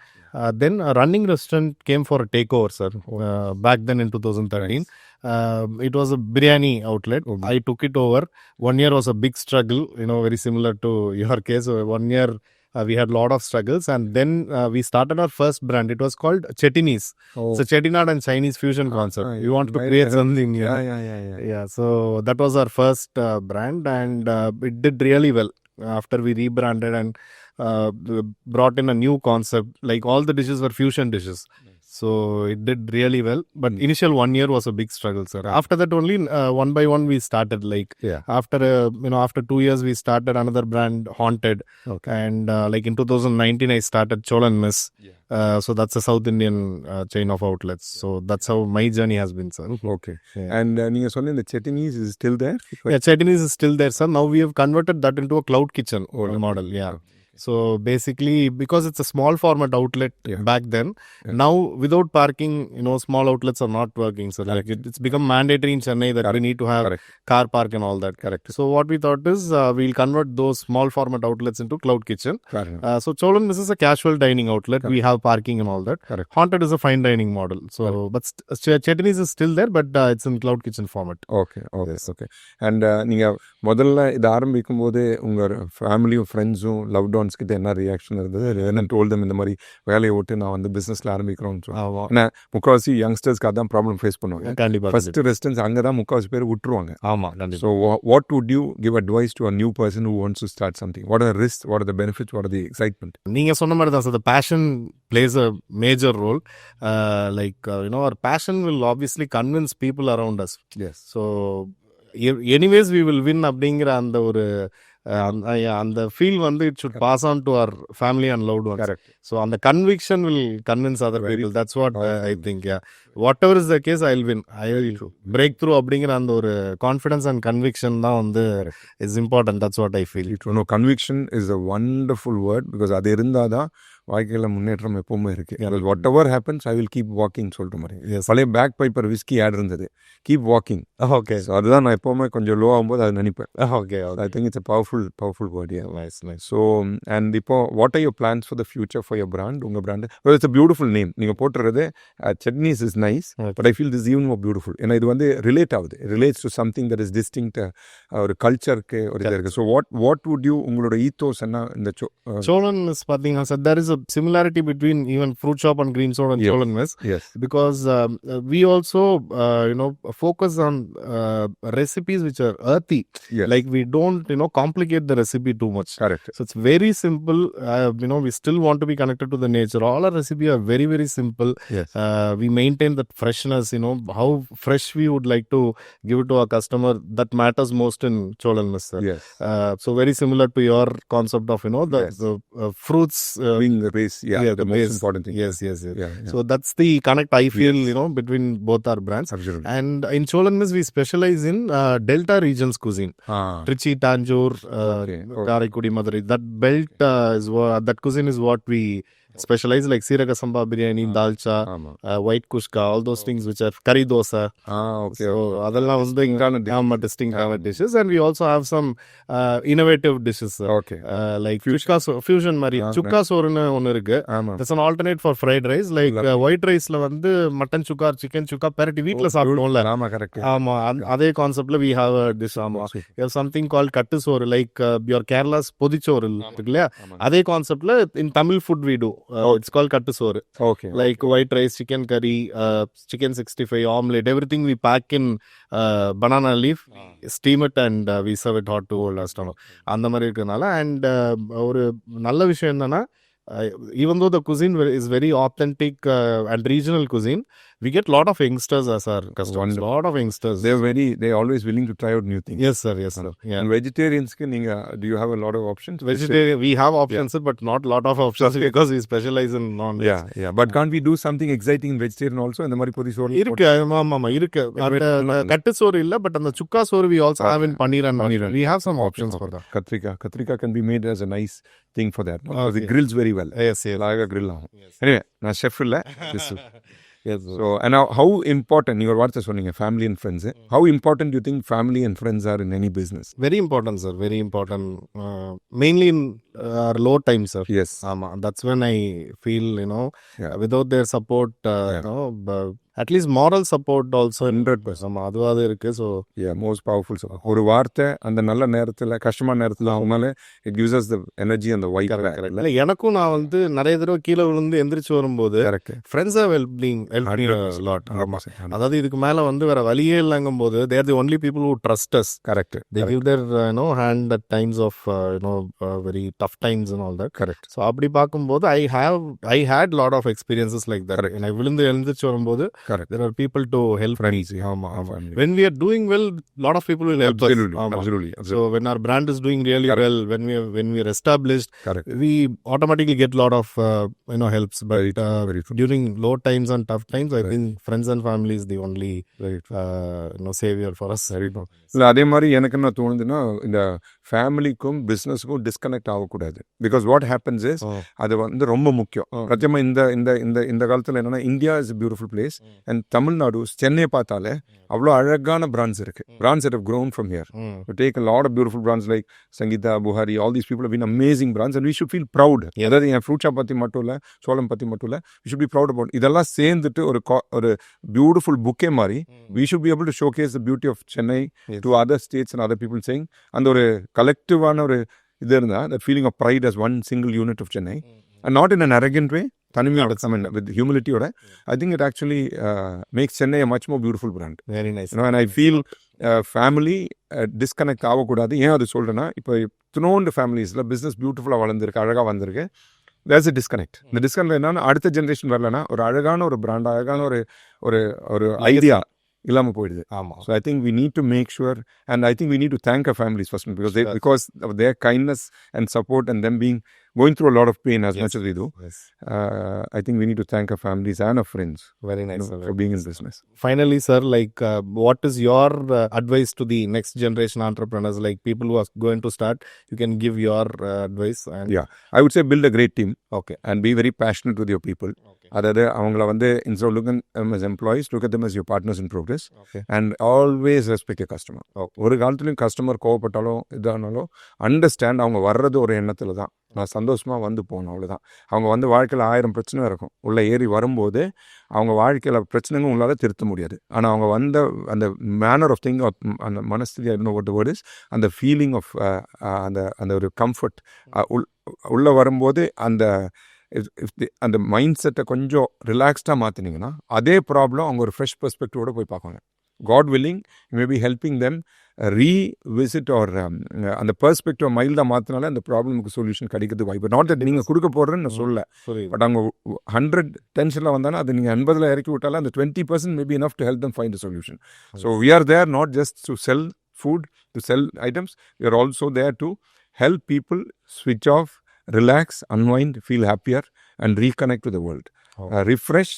[SPEAKER 1] Then a running restaurant came for a takeover, sir. Back then in 2013. Nice. It was a biryani outlet. I took it over. 1 year was a big struggle, very similar to your case. 1 year we had a lot of struggles, and then we started our first brand. It was called Chettinese. It's a Chettinad and Chinese fusion concept. We wanted to create something. Yeah. So that was our first brand, and it did really well. After we rebranded and brought in a new concept, like all the dishes were fusion dishes. So it did really well. But initial 1 year was a big struggle, sir. Right. After that only, one by one we started. After 2 years we started another brand, Haunted. Okay. And in 2019 I started 𝗨𝗲𝗻𝗔. So that's a South Indian chain of outlets. So that's how my journey has been, sir.
[SPEAKER 2] Okay. Yeah. And நீங்கள் சொன்ன the Chettinese is still there?
[SPEAKER 1] Yeah, Chettinese is still there, sir. Now we have converted that into a cloud kitchen model. Yeah. Okay. So basically, because it's a small format outlet back then, now without parking, small outlets are not working. So it's become mandatory in Chennai that we need to have car park and all that. Correct. So what we thought is we'll convert those small format outlets into cloud kitchen. So 𝗨𝗲𝗻𝗻𝗃 is a casual dining outlet. We have parking and all that. Haunted is a fine dining model. So but Chettinese is still there, but it's in cloud kitchen format.
[SPEAKER 2] Okay. And நீங்கள் முதல்ல இது ஆரம்பிக்கும் போது உங்கள் ஃபேமிலியும் ஃப்ரெண்ட்ஸும் loved once கிட்ட என்ன ரியாக்ஷன் இருந்தது? என்ன டோல் தம் இந்த மாதிரி வேலையை விட்டு நான் வந்து பிஸ்னஸில் ஆரம்பிக்கிறோன்னு சொல்லுவேன். ஏன்னா முக்கால்வாசி யங்ஸ்டர்ஸ்க்கு அதான் ப்ராப்ளம் ஃபேஸ் பண்ணுவாங்க. கண்டிப்பாக ஃபர்ஸ்ட் ரெசிடென்ஸ் அங்கே தான் முக்கால்வாசி பேர் விட்டுருவாங்க.
[SPEAKER 1] ஆமாம், கண்டிப்பாக.
[SPEAKER 2] So what would you give advice to a new person who wants to start something? What are risk, what are the benefits, what are the excitement?
[SPEAKER 1] நீங்கள் சொன்ன மாதிரி தான் சார், the passion plays a major role. Our passion will obviously convince people around us.
[SPEAKER 2] Yes.
[SPEAKER 1] So anyways we will win அப்படிங்கிற அந்த ஒரு அந்த feel வந்து it should pass on to our family and loved ones.
[SPEAKER 2] Correct.
[SPEAKER 1] So அந்த conviction will convince other people. That's what I think. Yeah, whatever is the case, I'll win. I will break through அப்படிங்கிற அந்த ஒரு confidence and conviction தான் வந்து is important. That's what I feel.
[SPEAKER 2] Conviction is a wonderful word because அது இருந்தாதான் வாழ்க்கையில் முன்னேற்றம் எப்பவுமே இருக்கு. Whatever happens I will keep walking சொல்லிட்டு மாதிரி பழைய பேக் பைப்பர் விஸ்கி ஆட் இருந்தது, கீப் வாக்கிங்.
[SPEAKER 1] ஓகே.
[SPEAKER 2] ஸோ அதுதான் நான் எப்பவுமே கொஞ்சம் லோ ஆகும்போது அதை நினைப்பேன்.
[SPEAKER 1] Okay.
[SPEAKER 2] I think it's powerful word.
[SPEAKER 1] Nice.
[SPEAKER 2] So and இப்போ what are your plans for the future for your brand? உங்கள் brand it's a beautiful name. நீங்கள் போட்டுறது Chettinese is nice, but I feel this even more beautiful. ஏன்னா இது வந்து relate ஆகுது, relates to something that is distinct, ஒரு கல்ச்சருக்கு ஒரு இது இருக்குது. ஸோ வாட் வுட் யூ, உங்களோட ஈத்தோஸ் என்ன இந்த
[SPEAKER 1] 𝗨𝗲𝗻𝗻𝗃 பார்த்தீங்கன்னா sir, there is a similarity between even fruit shop and Greams Road and 𝗨𝗲𝗻𝗃.
[SPEAKER 2] Yes.
[SPEAKER 1] Because we also focus on recipes which are earthy.
[SPEAKER 2] Yes.
[SPEAKER 1] Like we don't complicate the recipe too much.
[SPEAKER 2] Correct.
[SPEAKER 1] So it's very simple. We still want to be connected to the nature. All our recipes are very, very simple.
[SPEAKER 2] Yes.
[SPEAKER 1] We maintain that freshness, how fresh we would like to give it to our customer. That matters most in 𝗨𝗲𝗻𝗃, sir.
[SPEAKER 2] Yes.
[SPEAKER 1] So very similar to your concept of the fruits
[SPEAKER 2] being the base. The most important thing.
[SPEAKER 1] Yes.
[SPEAKER 2] Yeah.
[SPEAKER 1] So that's the connect I feel between both our brands.
[SPEAKER 2] Absolutely.
[SPEAKER 1] And in 𝗨𝗲𝗻𝗃 we specialize in Delta regions cuisine. Trichy, Tanjore, Karaikudi, Madurai. That belt that cuisine is what we specialize, like சீரக சம்பா biryani, dalcha, white kushka, all those things which are curry dosa.
[SPEAKER 2] Okay.
[SPEAKER 1] So அதெல்லாம் வந்து distinct dishes, and we also have some innovative dishes.
[SPEAKER 2] Okay.
[SPEAKER 1] Like fusion மாதிரி சுக்கா சோறுன்னு ஒன்று இருக்கு. That's an alternate for fried rice. Like white riceல வந்து mutton சுக்கா, chicken சுக்கா பெரட்டி வீட்டில் சாப்பிடுவோம்ல. ஆமா, அதே கான்செப்ட்ல we have a dish. ஆமா, we have something called கட்டு சோறு, like your Kerala's பொதிச்சோறு இருக்கு இல்லையா, அதே கான்செப்ட்ல in Tamil food we do. It's called kattu soru. Okay. Like white rice, chicken curry, chicken 65, omelette, everything we pack in banana leaf, steam it, and we serve it hot to hold our stomach. அந்த மாதிரி இருக்கனால. And ஒரு நல்ல விஷயம் என்னன்னா, even though the cuisine is very authentic and regional cuisine, we get a lot of youngsters as our customers. A lot of youngsters.
[SPEAKER 2] They're always willing to try out new things.
[SPEAKER 1] Yes, sir. Yes, sir. Yeah.
[SPEAKER 2] And vegetarians, do you have a lot of options?
[SPEAKER 1] Vegetarian, we have options, sir, but not a lot of options because we specialize in non-veg.
[SPEAKER 2] Yeah. But can't we do something exciting in vegetarian also? And the mari podi soru
[SPEAKER 1] இருக்கு. ஆமா இருக்கு. கட்டு சோறு இல்ல, but அந்த சுக்கா சோறு we also have in paneer and paneer. We have some options for that.
[SPEAKER 2] Katrika can be made as a nice thing for that. It grills very well.
[SPEAKER 1] Yes.
[SPEAKER 2] Laga grill. Anyway, na chef illa. Yes. So, and now, how important, your words are saying family and friends, how important do you think family and friends are in any business?
[SPEAKER 1] Very important, sir. Very important. Mainly in our low times, sir.
[SPEAKER 2] Yes.
[SPEAKER 1] That's when I feel, without their support, at least moral support also 100%. அதுவாது இருக்கு. So
[SPEAKER 2] yeah, most powerful. ஒரு வார்த்தை அந்த நல்ல நேரத்துல கஷ்டமான நேரத்துல அவங்களால it gives us the energy and the vibe.
[SPEAKER 1] இல்லை, எனக்கும் நான் வந்து நிறைய தடவை கீழே விழுந்து எந்திரிச்சு வரும்போது friends have helped me a lot. அதாவது இதுக்கு மேல வந்து வேற வழியே இல்லைங்கும் போது they are the only people who trust us.
[SPEAKER 2] Correct.
[SPEAKER 1] They give their hand at times of very tough times and all that.
[SPEAKER 2] Correct.
[SPEAKER 1] So அப்படி பார்க்கும்போது I had lot of experiences like that. நான் விழுந்து எழுந்திரிச்சு வரும்போது there are people to help me. When we are doing well, lot of people will help us.
[SPEAKER 2] Absolutely.
[SPEAKER 1] So when our brand is doing really well, when we are established, we automatically get lot of helps. But during low times and tough times, I think friends and family is the only savior for us.
[SPEAKER 2] இல்லை, அதே மாதிரி எனக்கு என்ன தோணுதுன்னா, இந்த ஃபேமிலிக்கும் பிஸ்னஸுக்கும் disconnect ஆகக்கூடாது. Because what happens is, அது வந்து ரொம்ப முக்கியம். சத்தியமாக இந்த காலத்தில் என்னன்னா, India is a beautiful place. And Tamil Nadu, Chennai பார்த்தாலே அவ்வளோ அழகான பிராண்ட்ஸ் இருக்கு. Brands that have grown from here. We take a lot of beautiful brands like Sangeeta, Buhari, all these people have been amazing brands, and we should feel proud. அதாவது என் fruit shop பற்றி மட்டும் இல்லை, சோளம் பற்றி மட்டும் இல்லை, we should be proud about. இதெல்லாம் சேர்ந்துட்டு ஒரு பியூட்டிஃபுல் புக்கே மாதிரி we should be able to showcase the beauty of Chennai to other states and other people, saying அந்த ஒரு கலெக்டிவான ஒரு இது இருந்தால், that feeling of pride as one single unit of Chennai, and not in an arrogant way, தனிமையோட, with humility-ஓட. I think it actually makes Chennai a much more beautiful brand.
[SPEAKER 1] Very nice.
[SPEAKER 2] And I feel family disconnect ஆகக்கூடாது. ஏன் அது சொல்கிறேன்னா, இப்போ இத்தனோண்டு ஃபேமிலிஸில் business பியூட்டிஃபுல்லாக வளர்ந்துருக்கு, அழகாக வந்திருக்கு. there's a disconnect. இந்த டிஸ்கனெக்ட் என்னன்னா, அடுத்த ஜென்ரேஷன் வரலன்னா ஒரு அழகான ஒரு பிராண்ட், அழகான ஒரு ஐடியா இல்லாமல் போயிடுது.
[SPEAKER 1] ஆமாம்.
[SPEAKER 2] So I think we need to make sure, and I think we need to thank our families first, because of their kindness and support, and them going through a lot of pain as much as we do. I think we need to thank our families and our friends.
[SPEAKER 1] Very nice,
[SPEAKER 2] for being in business.
[SPEAKER 1] Finally, sir, like what is your advice to the next generation entrepreneurs, like people who are going to start? You can give your advice. And
[SPEAKER 2] I would say build a great team.
[SPEAKER 1] Okay.
[SPEAKER 2] And be very passionate with your people. அதாவது அவங்கள வந்து instead of looking at them as employees, look at them as your partners in progress. And always respect your customer. ஒரு காலத்துலையும் customer கோவப்பட்டாலும் இதானாலும் understand, அவங்க வர்றது ஒரு எண்ணத்தில் தான், நான் சந்தோஷமாக வந்து போகணும், அவ்வளோதான். அவங்க வந்து வாழ்க்கையில் 1000 பிரச்சனை இருக்கும். உள்ளே ஏறி வரும்போது அவங்க வாழ்க்கையில் பிரச்சனைங்க உங்களால் திருத்த முடியாது. ஆனால் அவங்க வந்த அந்த மேனர் ஆஃப் திங், அந்த மனஸ்திதி, what the word is, அந்த ஃபீலிங் ஆஃப் அந்த ஒரு கம்ஃபர்ட் உள்ளே வரும்போது, அந்த மைண்ட் செட்டை கொஞ்சம் ரிலாக்ஸ்டாக மாற்றினீங்கன்னா, அதே ப்ராப்ளம் அவங்க ஒரு ஃப்ரெஷ் பெர்ஸ்பெக்டிவோடு போய் பார்ப்பாங்க. God willing, you may be helping them revisit or அந்த பெர்ஸ்பெக்டிவ் மைல்டாக மாற்றினாலே அந்த ப்ராப்ளமுக்கு சொல்யூஷன் கிடைக்கிறது வாய்ப்பு. நாட் தட் நீங்கள் கொடுக்க போடுறேன்னு நான் சொல்ல, பட் அவங்க 100 டென்ஷனில் வந்தாலும் அது நீங்கள் 80 இறக்கி விட்டாலும் அந்த 20% may be enough to help them find a solution. So we are there not just to sell food, to sell items. We are also there to help people switch off, relax, unwind, feel happier, and reconnect with the world. Refresh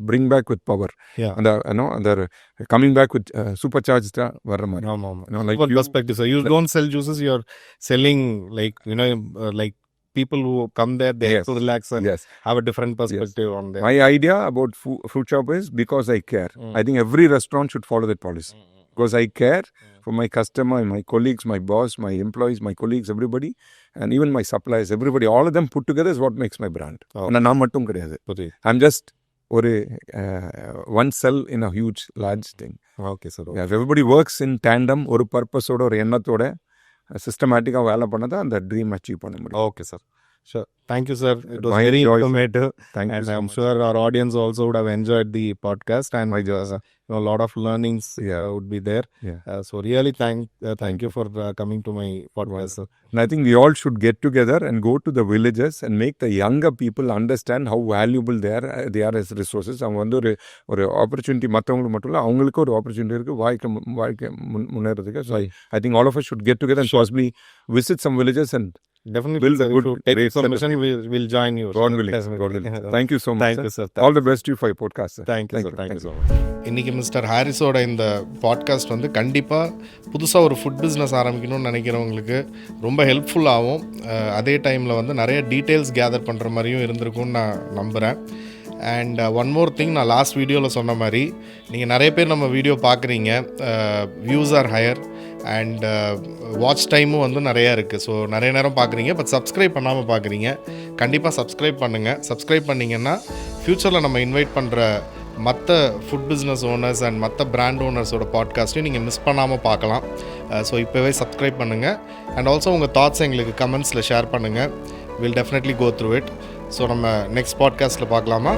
[SPEAKER 2] bring back with power.
[SPEAKER 1] Yeah.
[SPEAKER 2] அந்த coming back with supercharged வர்ற மாதிரி.
[SPEAKER 1] Like perspective, so you don't sell juices, you're selling like like people who come there, they have to relax and have a different perspective on that.
[SPEAKER 2] My idea about fruit shop is because I care. I think every restaurant should follow that policy. Because I care for my customer, my colleagues, my boss, my employees, my colleagues, everybody, and even my suppliers, everybody, all of them put together is what makes my brand. நான் மட்டும் கிடையாது. I'm just ஒரு one cell in a huge large thing.
[SPEAKER 1] Okay, sir.
[SPEAKER 2] If everybody works in tandem, ஒரு பர்பஸோட ஒரு எண்ணத்தோட சிஸ்டமேட்டிக்காக வேலை பண்ணதான் அந்த ட்ரீம் அச்சீவ் பண்ண முடியும்.
[SPEAKER 1] Okay, sir. Sure. Thank you, sir. It was very informative.
[SPEAKER 2] Thank you.
[SPEAKER 1] And I'm sure our audience also would have enjoyed the podcast, and a lot of learnings would be there. So really thank you for coming to my podcast, sir.
[SPEAKER 2] And I think we all should get together and go to the villages and make the younger people understand how valuable they are as resources. அவங்க வந்து ஒரு opportunity மற்றவங்களுக்கு மட்டும் இல்லை, அவங்களுக்கு ஒரு opportunity இருக்குது வாழ்க்கை முன்னேறதுக்கு. So I think all of us should get together and possibly visit some villages and
[SPEAKER 1] definitely
[SPEAKER 2] build a good
[SPEAKER 1] information. We'll join you.
[SPEAKER 2] God willing. Thank you so much.
[SPEAKER 1] Thank you, sir.
[SPEAKER 2] All the best to you for your podcast, sir.
[SPEAKER 1] Thank you, sir. Thank you so much. இன்னைக்கு mister ஹாரிஸோட இந்த podcast வந்து கண்டிப்பாக புதுசாக ஒரு food business ஆரம்பிக்கணும்னு நினைக்கிறவங்களுக்கு ரொம்ப ஹெல்ப்ஃபுல்லாகவும், அதே டைமில் வந்து நிறைய டீட்டெயில்ஸ் கேதர் பண்ணுற மாதிரியும் இருந்திருக்கும்னு நான் நம்புகிறேன். அண்ட் ஒன் மோர் திங், நான் லாஸ்ட் வீடியோவில் சொன்ன மாதிரி நீங்கள் நிறைய பேர் நம்ம வீடியோ பார்க்குறீங்க, views are higher and watch டைமும் வந்து நிறையா இருக்குது. ஸோ நிறைய நேரம் பார்க்குறீங்க, பட் சப்ஸ்கிரைப் பண்ணாமல் பார்க்குறீங்க. கண்டிப்பாக சப்ஸ்கிரைப் பண்ணுங்கள். சப்ஸ்கிரைப் பண்ணிங்கன்னா ஃப்யூச்சரில் நம்ம இன்வைட் பண்ணுற மற்ற ஃபுட் பிஸ்னஸ் ஓனர்ஸ் அண்ட் மற்ற பிராண்ட் ஓனர்ஸோட பாட்காஸ்ட்டையும் நீங்கள் மிஸ் பண்ணாமல் பார்க்கலாம். ஸோ இப்போவே சப்ஸ்கிரைப் பண்ணுங்கள். அண்ட் ஆல்சோ உங்கள் தாட்ஸ் எங்களுக்கு கமெண்ட்ஸில் ஷேர் பண்ணுங்கள். Will definitely go through it. So நம்ம நெக்ஸ்ட் பாட்காஸ்ட்டில் பார்க்கலாமா?